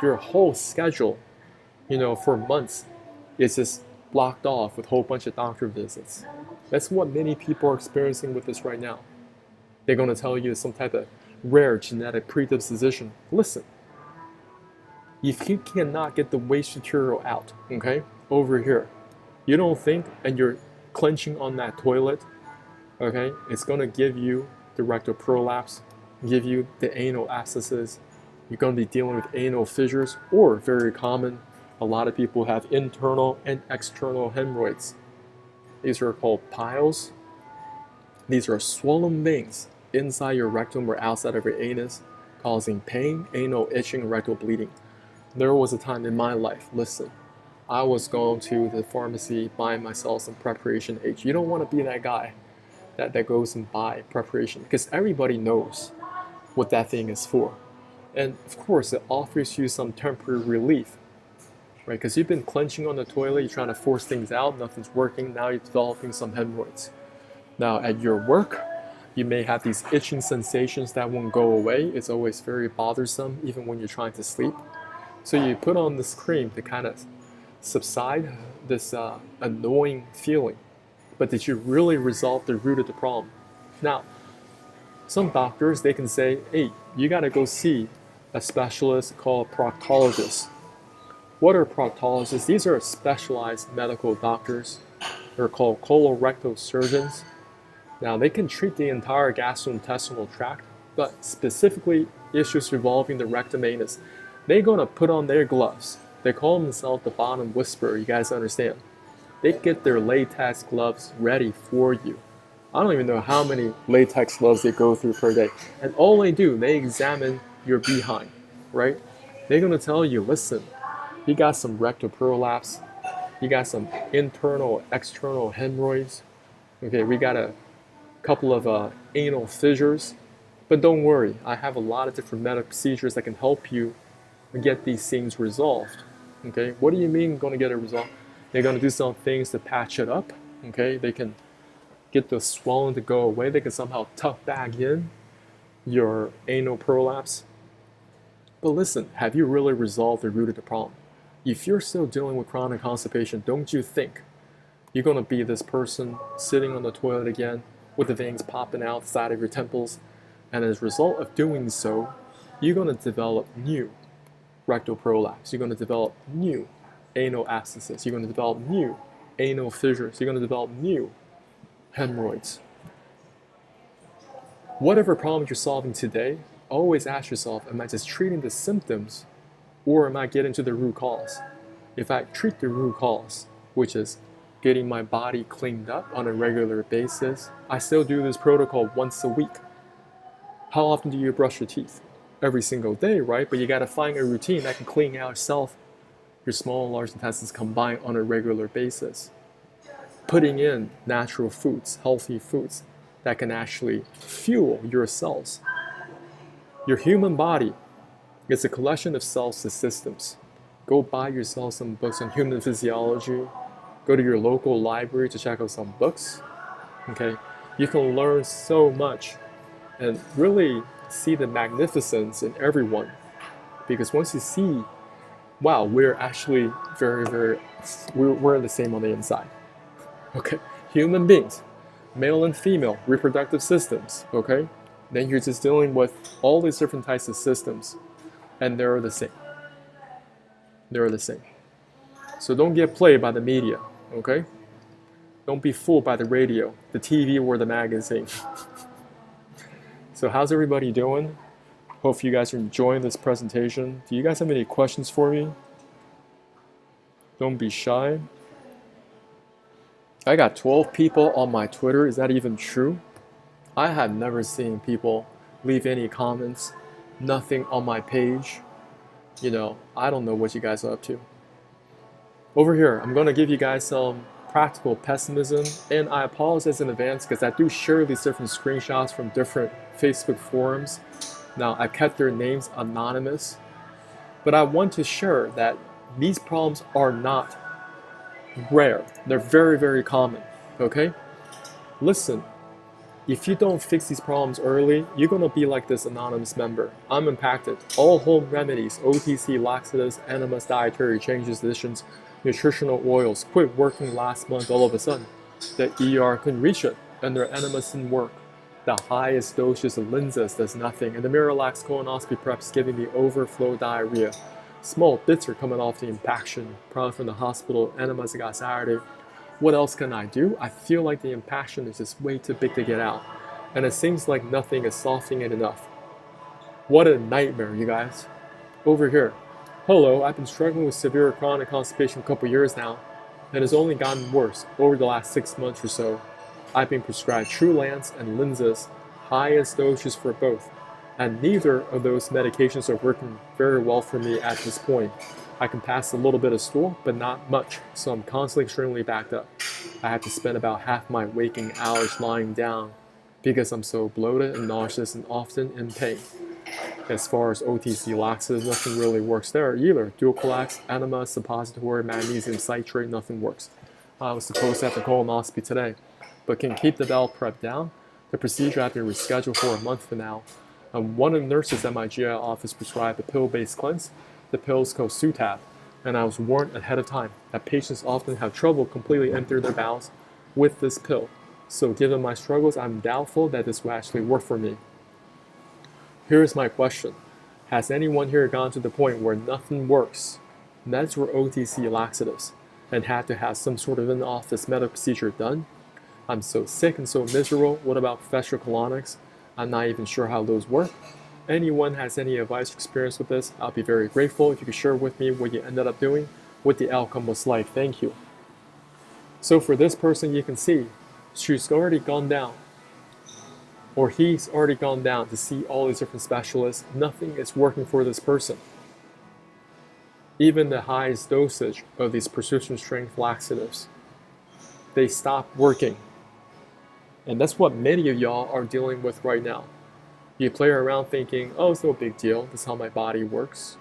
Your whole schedule, for months is just blocked off with a whole bunch of doctor visits. That's what many people are experiencing with this right now. They're going to tell you some type of rare genetic predisposition. Listen, if you cannot get the waste material out, okay, over here, you don't think, and you're clenching on that toilet, okay, it's going to give you the rectal prolapse, give you the anal abscesses, you're going to be dealing with anal fissures, or very common, a lot of people have internal and external hemorrhoids. These are called piles. These are swollen veins inside your rectum or outside of your anus, causing pain, anal itching, rectal bleeding. There was a time in my life, listen, I was going to the pharmacy buying myself some preparation H. You don't want to be that guy that goes and buy preparation because everybody knows what that thing is for. And of course, it offers you some temporary relief. Right, because you've been clenching on the toilet, you're trying to force things out, nothing's working, now you're developing some hemorrhoids. Now at your work, you may have these itching sensations that won't go away. It's always very bothersome, even when you're trying to sleep. So you put on this cream to kind of subside this annoying feeling. But did you really resolve the root of the problem? Now, some doctors, they can say, hey, you gotta go see a specialist called a proctologist. What are proctologists? These are specialized medical doctors. They're called colorectal surgeons. Now, they can treat the entire gastrointestinal tract, but specifically issues involving the rectum anus. They're going to put on their gloves. They call themselves the bottom whisperer, you guys understand. They get their latex gloves ready for you. I don't even know how many latex gloves they go through per day. And all they do, they examine your behind, right? They're going to tell you, listen, you got some rectal prolapse, you got some internal, external hemorrhoids. Okay, we got a couple of anal fissures. But don't worry, I have a lot of different medical procedures that can help you get these things resolved. Okay, what do you mean going to get it resolved? They're going to do some things to patch it up. Okay, they can get the swelling to go away. They can somehow tuck back in your anal prolapse. But listen, have you really resolved the root of the problem? If you're still dealing with chronic constipation, don't you think you're going to be this person sitting on the toilet again with the veins popping out the side of your temples? And as a result of doing so, you're going to develop new rectal prolapse. You're going to develop new anal abscesses. You're going to develop new anal fissures. You're going to develop new hemorrhoids. Whatever problem you're solving today, always ask yourself, am I just treating the symptoms or am I getting to the root cause? If I treat the root cause, which is getting my body cleaned up on a regular basis, I still do this protocol once a week. How often do you brush your teeth? Every single day, right? But you got to find a routine that can clean out yourself, your small and large intestines combined on a regular basis. Putting in natural foods, healthy foods that can actually fuel your cells. Your human body is a collection of cells and systems. Go buy yourself some books on human physiology. Go to your local library to check out some books. Okay, you can learn so much and really see the magnificence in everyone. Because once you see, wow, we're actually we're the same on the inside. Okay, human beings, male and female, reproductive systems, okay? Then you're just dealing with all these different types of systems, and they're the same. They're the same. So don't get played by the media, okay? Don't be fooled by the radio, the TV, or the magazine. So how's everybody doing? Hope you guys are enjoying this presentation. Do you guys have any questions for me? Don't be shy. I got 12 people on my Twitter. Is that even true? I have never seen people leave any comments, nothing on my page. You know, I don't know what you guys are up to. Over here, I'm going to give you guys some practical pessimism, and I apologize in advance because I do share these different screenshots from different Facebook forums. Now, I kept their names anonymous, but I want to share that these problems are not rare. They're very, very common, okay? Listen, if you don't fix these problems early, you're going to be like this anonymous member. I'm impacted. All home remedies, OTC, laxatives, enemas, dietary changes, additions, nutritional oils quit working last month all of a sudden. The ER couldn't reach it, and their enemas didn't work. The highest doses of Linzess does nothing, and the Miralax colonoscopy prep's giving me overflow diarrhea. Small bits are coming off the impaction, probably from the hospital, enemas got Saturday. What else can I do? I feel like the impaction is just way too big to get out, and it seems like nothing is softening it enough. What a nightmare, you guys. Over here. Hello, I've been struggling with severe chronic constipation a couple years now, and it's only gotten worse over the last 6 months or so. I've been prescribed Trulance and Linzess, highest doses for both, and neither of those medications are working very well for me at this point. I can pass a little bit of stool, but not much, so I'm constantly extremely backed up. I have to spend about half my waking hours lying down because I'm so bloated and nauseous and often in pain. As far as OTC laxatives, nothing really works there either. Dulcolax, enema, suppository, magnesium citrate, nothing works. I was supposed to have a colonoscopy today, but can keep the bowel prep down. The procedure has been rescheduled for a month from now. One of the nurses at my GI office prescribed a pill-based cleanse. The pill is called Sutab, and I was warned ahead of time that patients often have trouble completely emptying their bowels with this pill. So given my struggles, I'm doubtful that this will actually work for me. Here's my question. Has anyone here gone to the point where nothing works, meds or OTC laxatives, and had to have some sort of in-office medical procedure done? I'm so sick and so miserable. What about professional colonics? I'm not even sure how those work. Anyone has any advice or experience with this, I'll be very grateful if you could share with me what you ended up doing, what the outcome was like. Thank you. So for this person, you can see she's already gone down, or he's already gone down to see all these different specialists. Nothing is working for this person. Even the highest dosage of these prescription strength laxatives, they stop working. And that's what many of y'all are dealing with right now. You play around thinking, oh, it's no big deal, this is how my body works.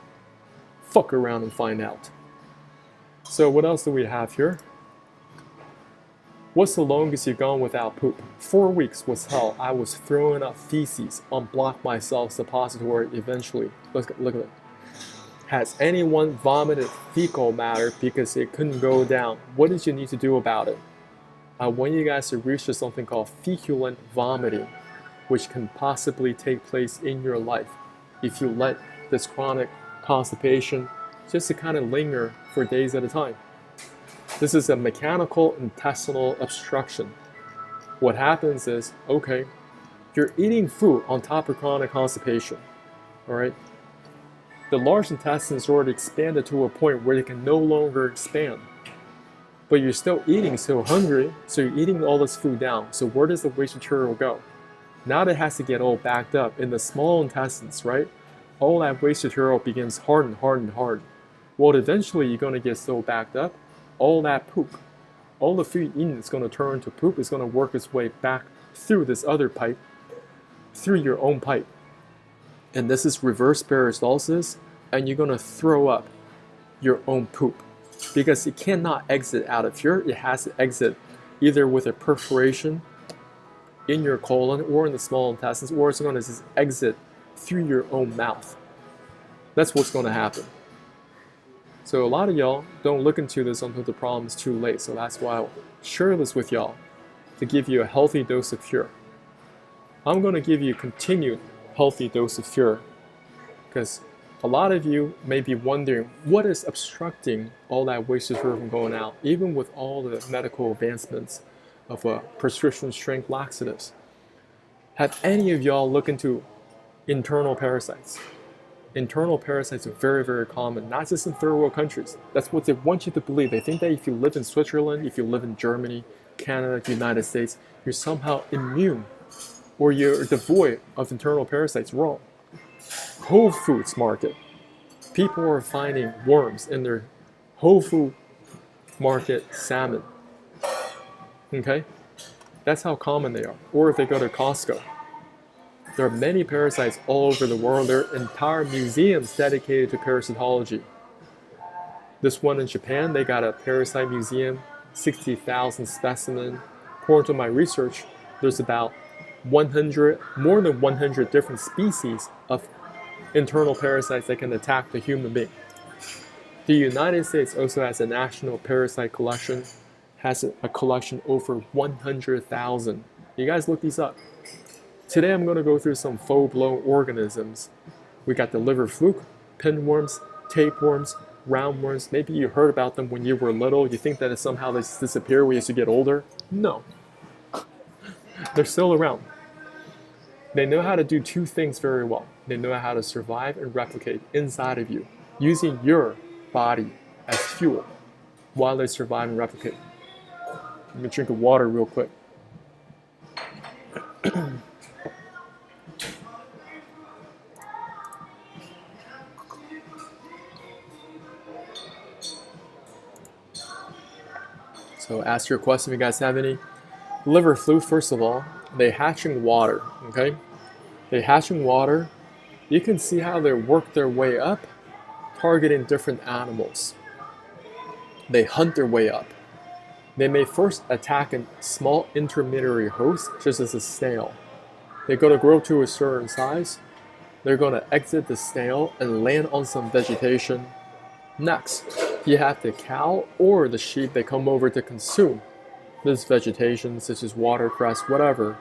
Fuck around and find out. So what else do we have here? What's the longest you've gone without poop? 4 weeks was hell. I was throwing up feces, unblocked myself suppository eventually. Look at it. Has anyone vomited fecal matter because it couldn't go down? What did you need to do about it? I want you guys to research something called feculent vomiting, which can possibly take place in your life. if you let this chronic constipation just to kind of linger for days at a time. This is a mechanical intestinal obstruction. What happens is, okay, you're eating food on top of chronic constipation, all right? The large intestines already expanded to a point where they can no longer expand. But you're still eating, still hungry, so you're eating all this food down. So where does the waste material go? Now that it has to get all backed up in the small intestines, right? All that waste material begins harden. Well, eventually you're going to get so backed up, all that poop, all the food eaten is going to turn into poop. It's going to work its way back through this other pipe, through your own pipe. And this is reverse peristalsis, and you're going to throw up your own poop because it cannot exit out of here. It has to exit either with a perforation in your colon or in the small intestines, or it's going to just exit through your own mouth. That's what's going to happen. So a lot of y'all don't look into this until the problem is too late. So that's why I'll share this with y'all to give you a healthy dose of cure. I'm going to give you a continued healthy dose of cure because a lot of you may be wondering what is obstructing all that waste material from going out, even with all the medical advancements of prescription strength laxatives. Have any of y'all looked into internal parasites? Internal parasites are very, very common, not just in third world countries. That's what they want you to believe. They think that if you live in Switzerland, if you live in Germany, Canada, the United States, you're somehow immune or you're devoid of internal parasites. Wrong. Whole Foods market. People are finding worms in their Whole Food market salmon. Okay? That's how common they are. Or if they go to Costco. There are many parasites all over the world. There are entire museums dedicated to parasitology. This one in Japan, they got a parasite museum, 60,000 specimens. According to my research, there's about more than 100 different species of internal parasites that can attack the human being. The United States also has a national parasite collection, has a collection over 100,000. You guys look these up. Today I'm going to go through some full-blown organisms. We got the liver fluke, pinworms, tapeworms, roundworms. Maybe you heard about them when you were little. You think that somehow they disappear when you get older. No. They're still around. They know how to do two things very well. They know how to survive and replicate inside of you, using your body as fuel while they survive and replicate. Let me drink of water real quick. So ask your question if you guys have any. Liver flu, first of all, they hatch in water, okay? They hatch in water. You can see how they work their way up, targeting different animals. They hunt their way up. They may first attack a small intermediary host, just as a snail. They're going to grow to a certain size. They're going to exit the snail and land on some vegetation. Next, you have the cow or the sheep that come over to consume this vegetation, such as watercress, whatever.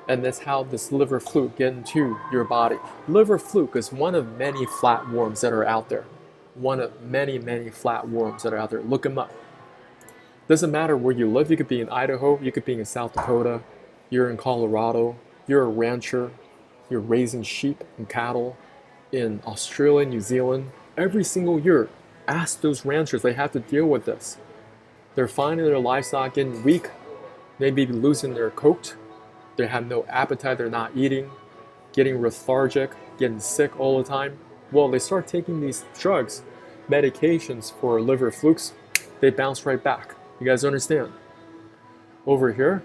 And that's how this liver fluke get into your body. Liver fluke is one of many flatworms that are out there. One of many, many flatworms that are out there. Look them up. Doesn't matter where you live. You could be in Idaho, you could be in South Dakota, you're in Colorado, you're a rancher, you're raising sheep and cattle in Australia, New Zealand. Every single year, ask those ranchers, they have to deal with this. They're finding their livestock getting weak, maybe losing their coat, they have no appetite, they're not eating, getting lethargic, getting sick all the time. Well, they start taking these drugs, medications for liver flukes, they bounce right back. You guys understand? Over here,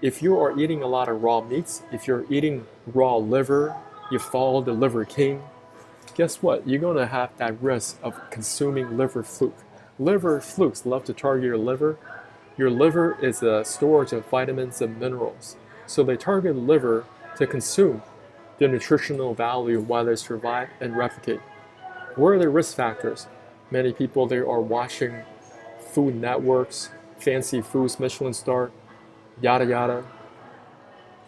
if you are eating a lot of raw meats, if you're eating raw liver, you follow the liver king, guess what? You're going to have that risk of consuming liver fluke. Liver flukes love to target your liver. Your liver is a storage of vitamins and minerals. So they target the liver to consume the nutritional value while they survive and replicate. What are the risk factors? Many people, they are watching Food Networks, fancy foods, Michelin star, yada yada.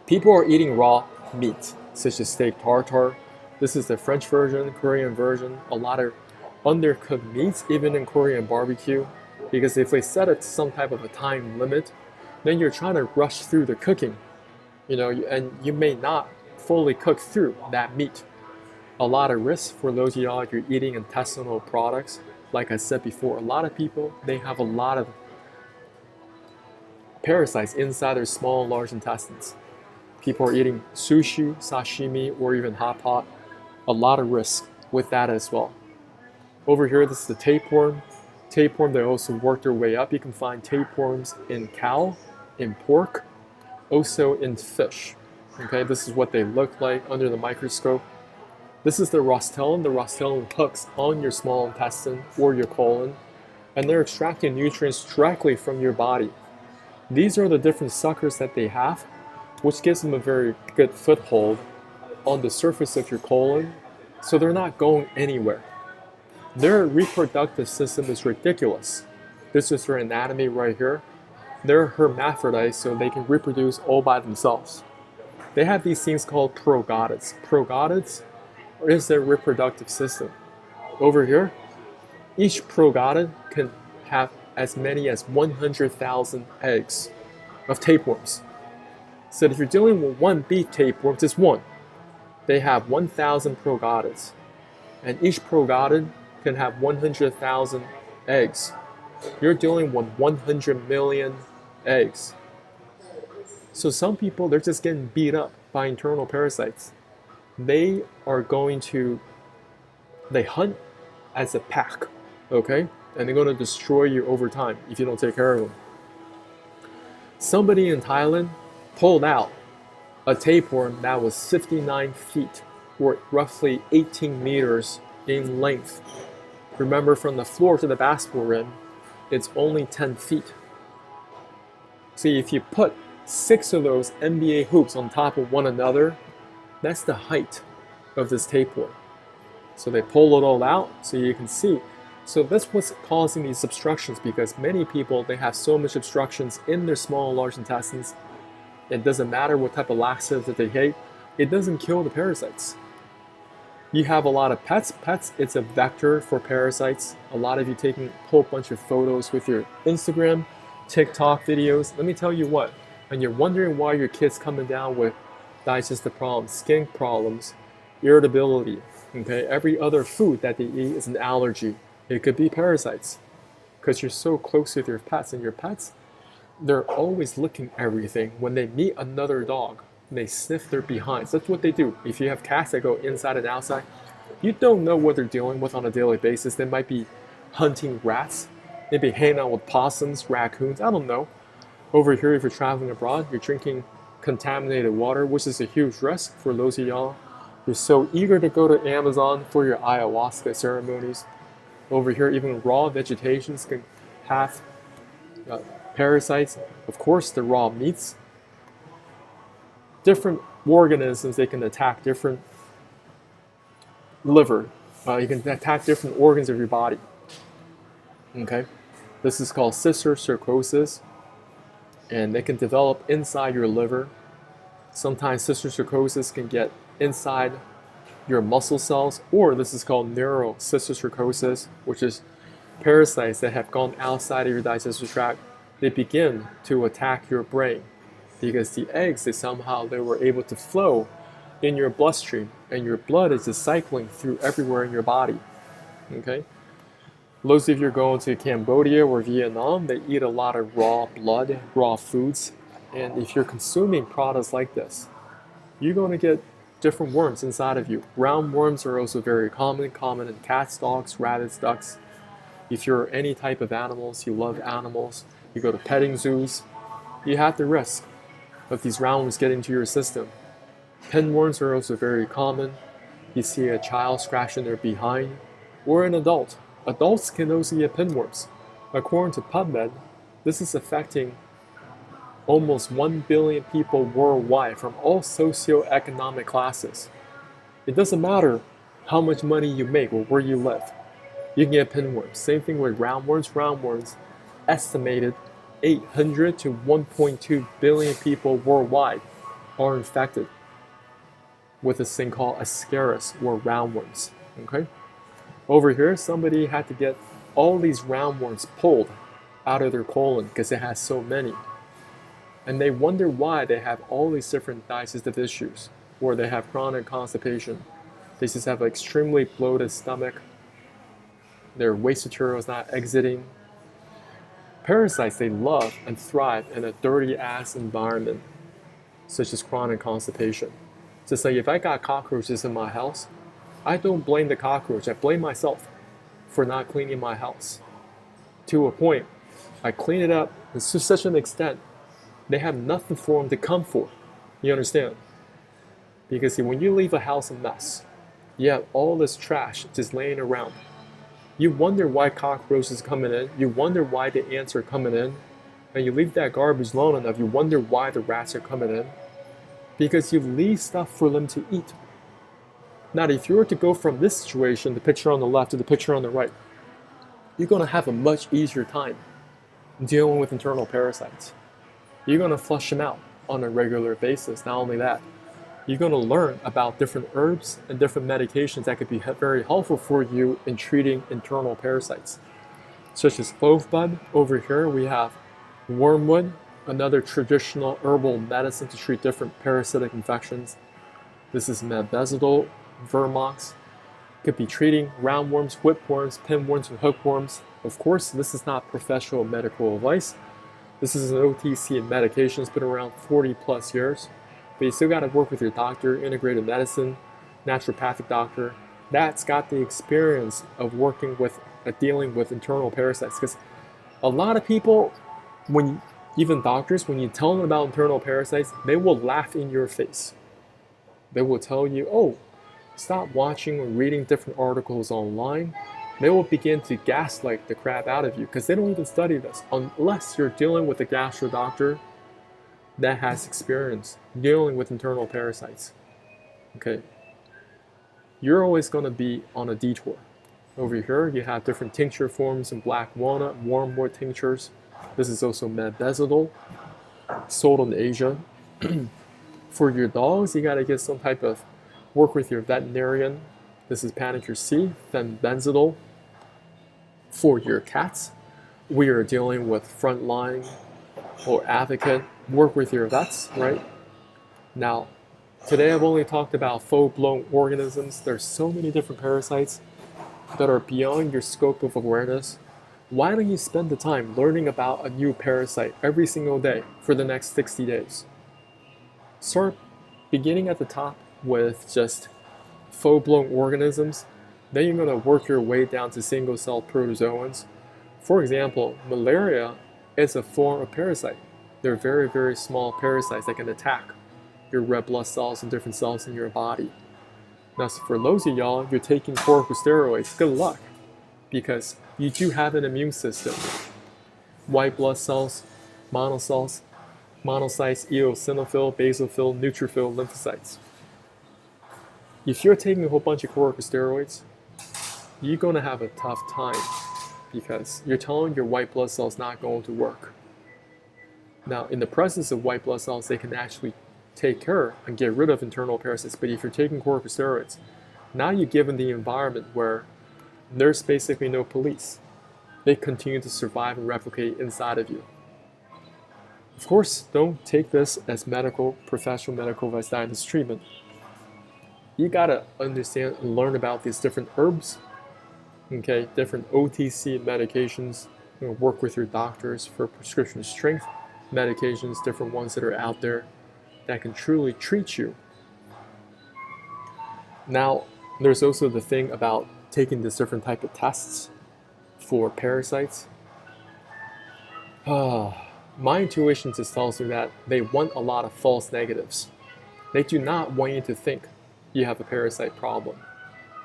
People are eating raw meat, such as steak tartare, This is the French version, Korean version, a lot of undercooked meats, even in Korean barbecue. Because if they set it to some type of a time limit, then you're trying to rush through the cooking, and you may not fully cook through that meat. A lot of risk for those of y'all you're eating intestinal products. Like I said before, a lot of people, they have a lot of parasites inside their small and large intestines. People are eating sushi, sashimi, or even hot pot. A lot of risk with that as well. Over here, this is the tapeworm. Tapeworm, they also work their way up. You can find tapeworms in cow, in pork, also in fish. Okay, this is what they look like under the microscope. This is the rostellum. The rostellum hooks on your small intestine or your colon, and they're extracting nutrients directly from your body. These are the different suckers that they have, which gives them a very good foothold on the surface of your colon, so they're not going anywhere. Their reproductive system is ridiculous. This is their anatomy right here. They're hermaphrodites, so they can reproduce all by themselves. They have these things called progonids. Progonids is their reproductive system. Over here, each progonid can have as many as 100,000 eggs of tapeworms. So if you're dealing with one beef tapeworm, just one, they have 1,000 progonids. And each progonid can have 100,000 eggs. You're dealing with 100 million eggs. So some people, they're just getting beat up by internal parasites. They hunt as a pack, okay? And they're going to destroy you over time if you don't take care of them. Somebody in Thailand pulled out a tapeworm that was 59 feet, or roughly 18 meters in length. Remember, from the floor to the basketball rim, it's only 10 feet. See, if you put 6 of those NBA hoops on top of one another, that's the height of this tapeworm. So they pull it all out so you can see. So that's what's causing these obstructions, because many people, they have so much obstructions in their small and large intestines. It doesn't matter what type of laxative that they take, it doesn't kill the parasites. You have a lot of pets. Pets, it's a vector for parasites. A lot of you taking a whole bunch of photos with your Instagram, TikTok videos. Let me tell you what, and you're wondering why your kid's coming down with digestive problems, skin problems, irritability, okay? Every other food that they eat is an allergy. It could be parasites, because you're so close with your pets, and your pets, they're always licking everything. When they meet another dog, they sniff their behinds. That's what they do. If you have cats that go inside and outside, you don't know what they're dealing with on a daily basis. They might be hunting rats, maybe hanging out with possums, raccoons, I don't know. Over here, if you're traveling abroad, you're drinking contaminated water, which is a huge risk for those of y'all who're so eager to go to Amazon for your ayahuasca ceremonies. Over here, even raw vegetations can have parasites. Of course, the raw meats. Different organisms, they can attack different liver. You can attack different organs of your body. Okay, this is called cysticercosis, and they can develop inside your liver. Sometimes cysticercosis can get inside your muscle cells, or this is called neurocysticercosis, which is parasites that have gone outside of your digestive tract. They begin to attack your brain, because the eggs, they were able to flow in your bloodstream, and your blood is just cycling through everywhere in your body. Okay, those of you are going to Cambodia or Vietnam, they eat a lot of raw blood, raw foods, and if you're consuming products like this, you're going to get different worms inside of you. Roundworms are also very common in cats, dogs, rabbits, ducks. If you're any type of animals, you love animals, you go to petting zoos, you have the risk of these roundworms getting into your system. Pinworms are also very common. You see a child scratching their behind, or an adult. Adults can also get pinworms. According to PubMed, this is affecting almost 1 billion people worldwide from all socioeconomic classes. It doesn't matter how much money you make or where you live. You can get pinworms. Same thing with roundworms. Roundworms, estimated 800 to 1.2 billion people worldwide are infected. with this thing called ascaris or roundworms. Okay? Over here, somebody had to get all these roundworms pulled out of their colon because it has so many. And they wonder why they have all these different digestive issues, or they have chronic constipation. They just have an extremely bloated stomach. Their waste material is not exiting. Parasites, they love and thrive in a dirty ass environment, such as chronic constipation. Just like if I got cockroaches in my house, I don't blame the cockroach, I blame myself for not cleaning my house. To a point, I clean it up to such an extent, they have nothing for them to come for. You understand? Because see, when you leave a house a mess, you have all this trash just laying around. You wonder why cockroaches are coming in, you wonder why the ants are coming in, and you leave that garbage long enough, you wonder why the rats are coming in. Because you leave stuff for them to eat. Now, if you were to go from this situation, the picture on the left to the picture on the right, you're going to have a much easier time dealing with internal parasites. You're going to flush them out on a regular basis. Not only that, you're going to learn about different herbs and different medications that could be very helpful for you in treating internal parasites, such as clove bud. Over here we have wormwood, another traditional herbal medicine to treat different parasitic infections. This is mebendazole, vermox. Could be treating roundworms, whipworms, pinworms, and hookworms. Of course, this is not professional medical advice. This is an OTC medication. It's been around 40 plus years. But you still got to work with your doctor, integrated medicine, naturopathic doctor. That's got the experience of working with, dealing with internal parasites. Because a lot of people, even doctors, when you tell them about internal parasites, they will laugh in your face. They will tell you, oh, stop watching or reading different articles online. They will begin to gaslight the crap out of you because they don't even study this unless you're dealing with a gastro doctor that has experience dealing with internal parasites. Okay, you're always going to be on a detour. Over here, you have different tincture forms in black walnut, wormwood tinctures. This is also mebendazole, sold in Asia. For your dogs, you got to get some type of work with your veterinarian. This is Panicure C, fenbenzidole. For your cats, we are dealing with Frontline or Advocate. Work with your vets, right? Now, today I've only talked about full-blown organisms. There's so many different parasites that are beyond your scope of awareness. Why don't you spend the time learning about a new parasite every single day for the next 60 days? Start beginning at the top with just full-blown organisms. Then you're going to work your way down to single-cell protozoans. For example, malaria is a form of parasite. They're very, very small parasites that can attack your red blood cells and different cells in your body. Now, for those of y'all, you're taking corticosteroids, good luck, because you do have an immune system. White blood cells, monocytes, eosinophil, basophil, neutrophil, lymphocytes. If you're taking a whole bunch of corticosteroids, you're going to have a tough time because you're telling your white blood cells not going to work. Now, in the presence of white blood cells, they can actually take care and get rid of internal parasites. But if you're taking corticosteroids, now you're given the environment where there's basically no police. They continue to survive and replicate inside of you. Of course, don't take this as professional medical advice diagnosis treatment. You gotta understand and learn about these different herbs, okay, different OTC medications. Work with your doctors for prescription strength medications, different ones that are out there that can truly treat you. Now, there's also the thing about taking this different type of tests for parasites. My intuition just tells me that they want a lot of false negatives. They do not want you to think you have a parasite problem.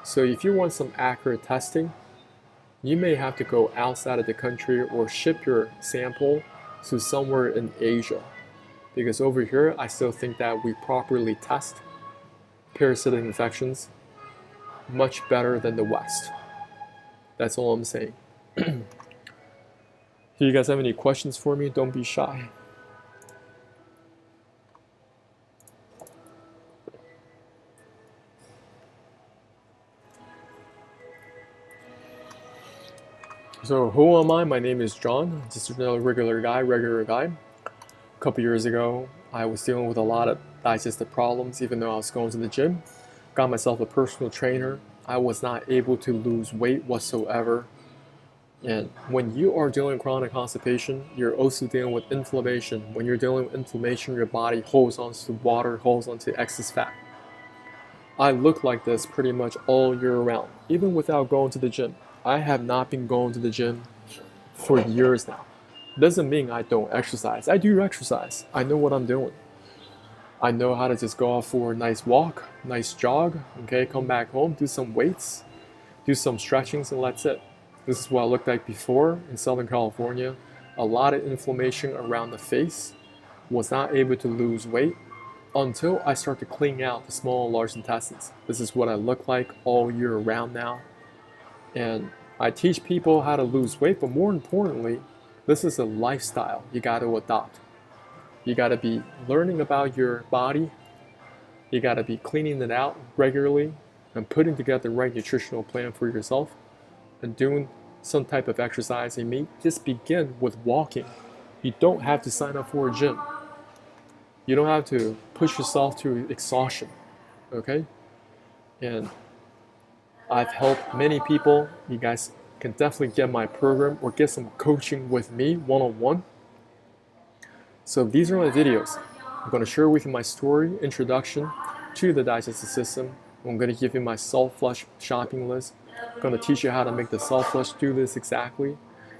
So if you want some accurate testing, you may have to go outside of the country or ship your sample to somewhere in Asia. Because over here, I still think that we properly test parasitic infections much better than the West. That's all I'm saying. Do you guys have any questions for me? Don't be shy. So who am I? My name is John, just another regular guy. A couple years ago, I was dealing with a lot of digestive problems, even though I was going to the gym. Got myself a personal trainer. I was not able to lose weight whatsoever. And when you are dealing with chronic constipation, you're also dealing with inflammation. When you're dealing with inflammation, your body holds onto water, holds onto excess fat. I look like this pretty much all year round, even without going to the gym. I have not been going to the gym for years now. Doesn't mean I don't exercise. I do exercise. I know what I'm doing. I know how to just go out for a nice walk, nice jog, okay, come back home, do some weights, do some stretchings, and that's it. This is what I looked like before in Southern California. A lot of inflammation around the face. Was not able to lose weight until I start to clean out the small and large intestines. This is what I look like all year round now. And I teach people how to lose weight, but more importantly, this is a lifestyle you got to adopt. You got to be learning about your body. You got to be cleaning it out regularly and putting together the right nutritional plan for yourself and doing some type of exercise. You may just begin with walking. You don't have to sign up for a gym. You don't have to push yourself to exhaustion, okay? And I've helped many people. You guys can definitely get my program or get some coaching with me one-on-one. So these are my videos. I'm going to share with you my story, introduction to the digestive system. I'm going to give you my salt flush shopping list. I'm going to teach you how to make the salt flush, do this exactly.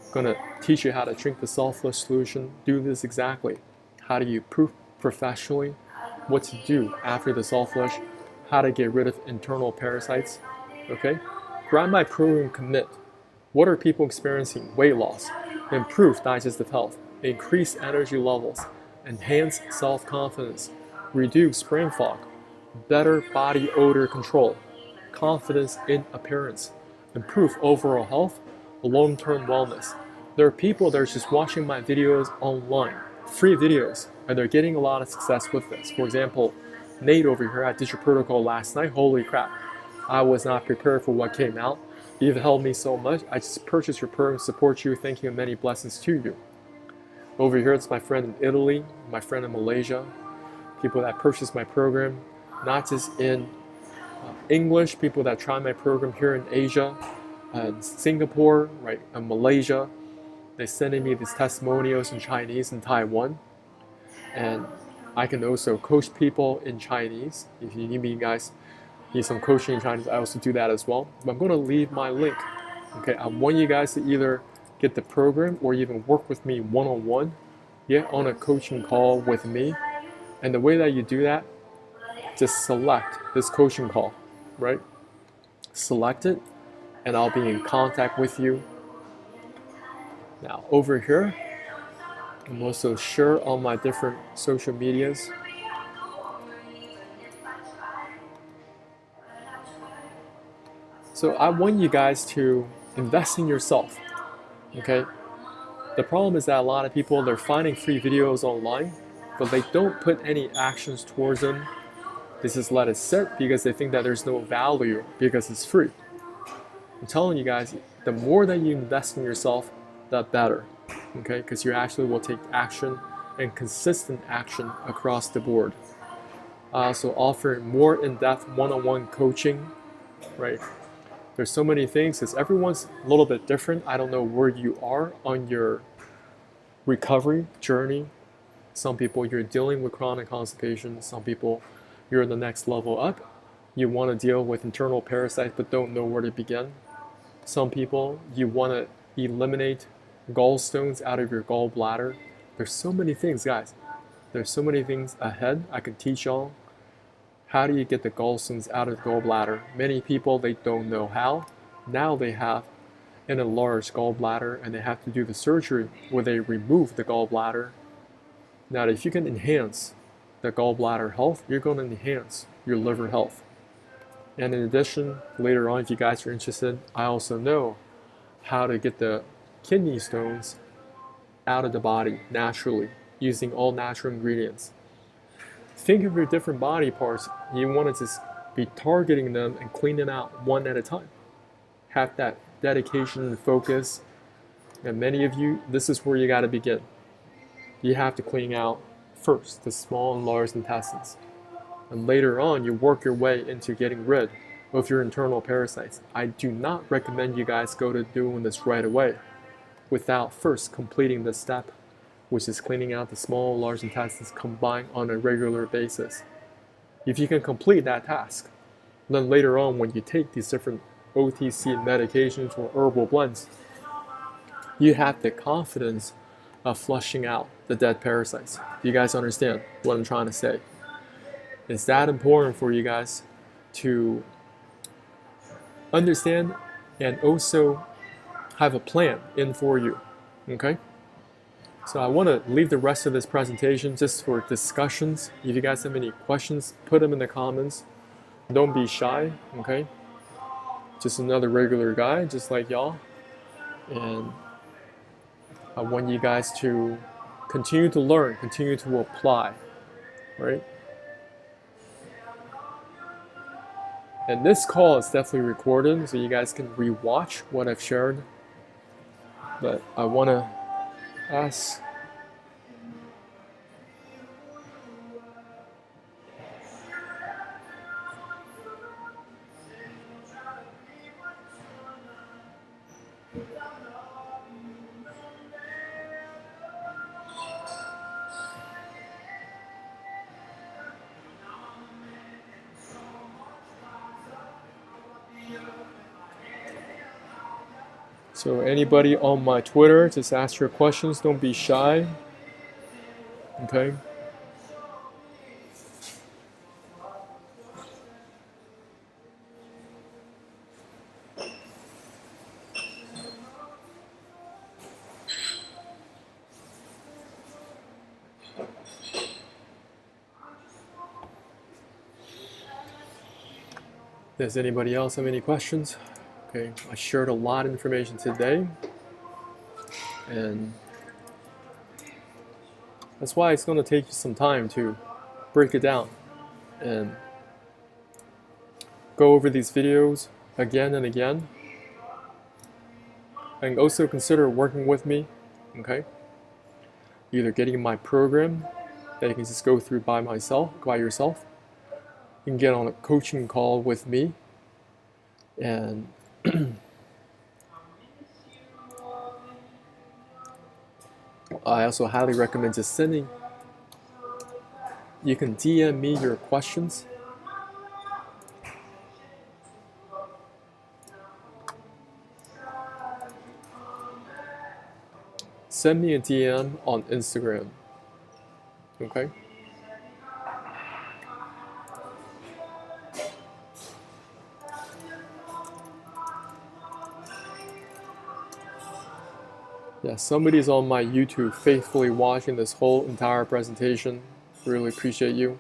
I'm going to teach you how to drink the salt flush solution, do this exactly. How do you proof professionally what to do after the salt flush, how to get rid of internal parasites, okay? Grab my program, commit. What are people experiencing? Weight loss, improve digestive health, increase energy levels, enhance self-confidence, reduce brain fog, better body odor control, confidence in appearance, improve overall health, long-term wellness. There are people that are just watching my videos online, free videos, and they're getting a lot of success with this. For example, Nate over here, I did your protocol last night. Holy crap. I was not prepared for what came out. You've helped me so much. I just purchased your program, support you, thank you, and many blessings to you. Over here, it's my friend in Italy, my friend in Malaysia, people that purchased my program, not just in English, people that try my program here in Asia, Singapore, right, and Malaysia. They're sending me these testimonials in Chinese and Taiwan. And I can also coach people in Chinese. If you need me, guys, need some coaching in Chinese, I also do that as well. But I'm going to leave my link. Okay, I want you guys to either get the program or even work with me one-on-one, get on a coaching call with me. And the way that you do that, just select this coaching call, right? Select it, and I'll be in contact with you. Now, over here, I'm also share on my different social medias. So I want you guys to invest in yourself, okay? The problem is that a lot of people, they're finding free videos online, but they don't put any actions towards them. They just let it sit because they think that there's no value because it's free. I'm telling you guys, the more that you invest in yourself, the better. Okay, because you actually will take action and consistent action across the board. I also offer more in-depth one-on-one coaching, right? There's so many things because everyone's a little bit different. I don't know where you are on your recovery journey. Some people, you're dealing with chronic constipation. Some people, you're the next level up. You want to deal with internal parasites but don't know where to begin. Some people, you want to eliminate gallstones out of your gallbladder. There's so many things, guys. There's so many things ahead I can teach y'all. How do you get the gallstones out of the gallbladder? Many people, they don't know how. Now they have an enlarged gallbladder and they have to do the surgery where they remove the gallbladder. Now, if you can enhance the gallbladder health, you're going to enhance your liver health. And in addition, later on, if you guys are interested, I also know how to get the kidney stones out of the body naturally using all natural ingredients. Think of your different body parts. You want to just be targeting them and cleaning out one at a time. Have that dedication and focus And many of you, this is where you got to begin. You have to clean out first the small and large intestines. And later on, you work your way into getting rid of your internal parasites. I do not recommend you guys go to doing this right away without first completing this step, which is cleaning out the small and large intestines combined on a regular basis. If you can complete that task, then later on when you take these different OTC medications or herbal blends, you have the confidence of flushing out the dead parasites. Do you guys understand what I'm trying to say? It's that important for you guys to understand and also have a plan in for you, okay? So I want to leave the rest of this presentation just for discussions. If you guys have any questions, put them in the comments. Don't be shy, okay? Just another regular guy, just like y'all. And I want you guys to continue to learn, continue to apply, right? And this call is definitely recorded, so you guys can rewatch what I've shared. But I want to ask, so anybody on my Twitter, just ask your questions, don't be shy, okay? Does anybody else have any questions? Okay, I shared a lot of information today, and that's why it's going to take you some time to break it down and go over these videos again and again, and also consider working with me, okay? Either getting my program that you can just go through by yourself. You can get on a coaching call with me, and I also highly recommend just sending. You can DM me your questions. Send me a DM on Instagram, okay? Yeah, somebody's on my YouTube faithfully watching this whole entire presentation. Really appreciate you.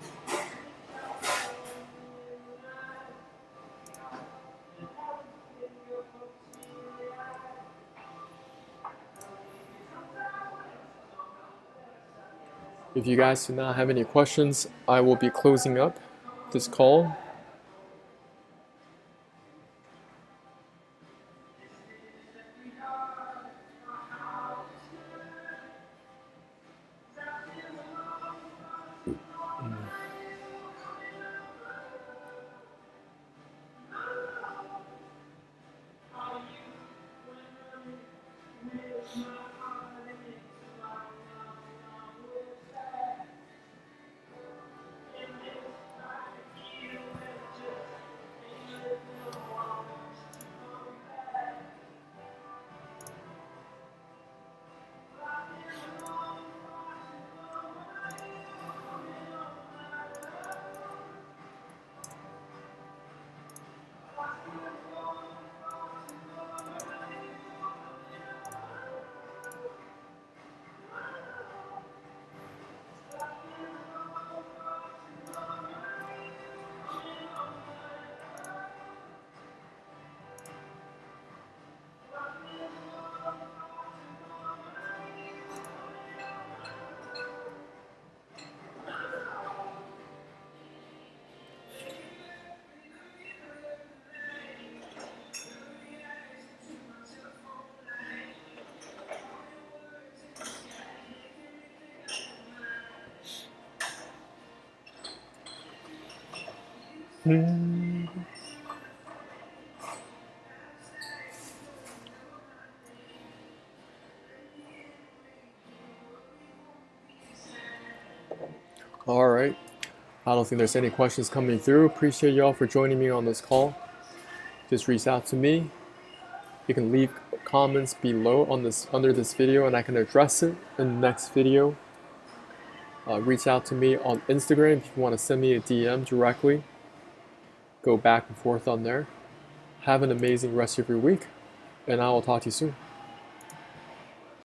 If you guys do not have any questions, I will be closing up this call. All right. I don't think there's any questions coming through. Appreciate y'all for joining me on this call. Just reach out to me. You can leave comments below on this under this video, and I can address it in the next video. Reach out to me on Instagram if you want to send me a DM directly. Go back and forth on there. Have an amazing rest of your week, and I will talk to you soon.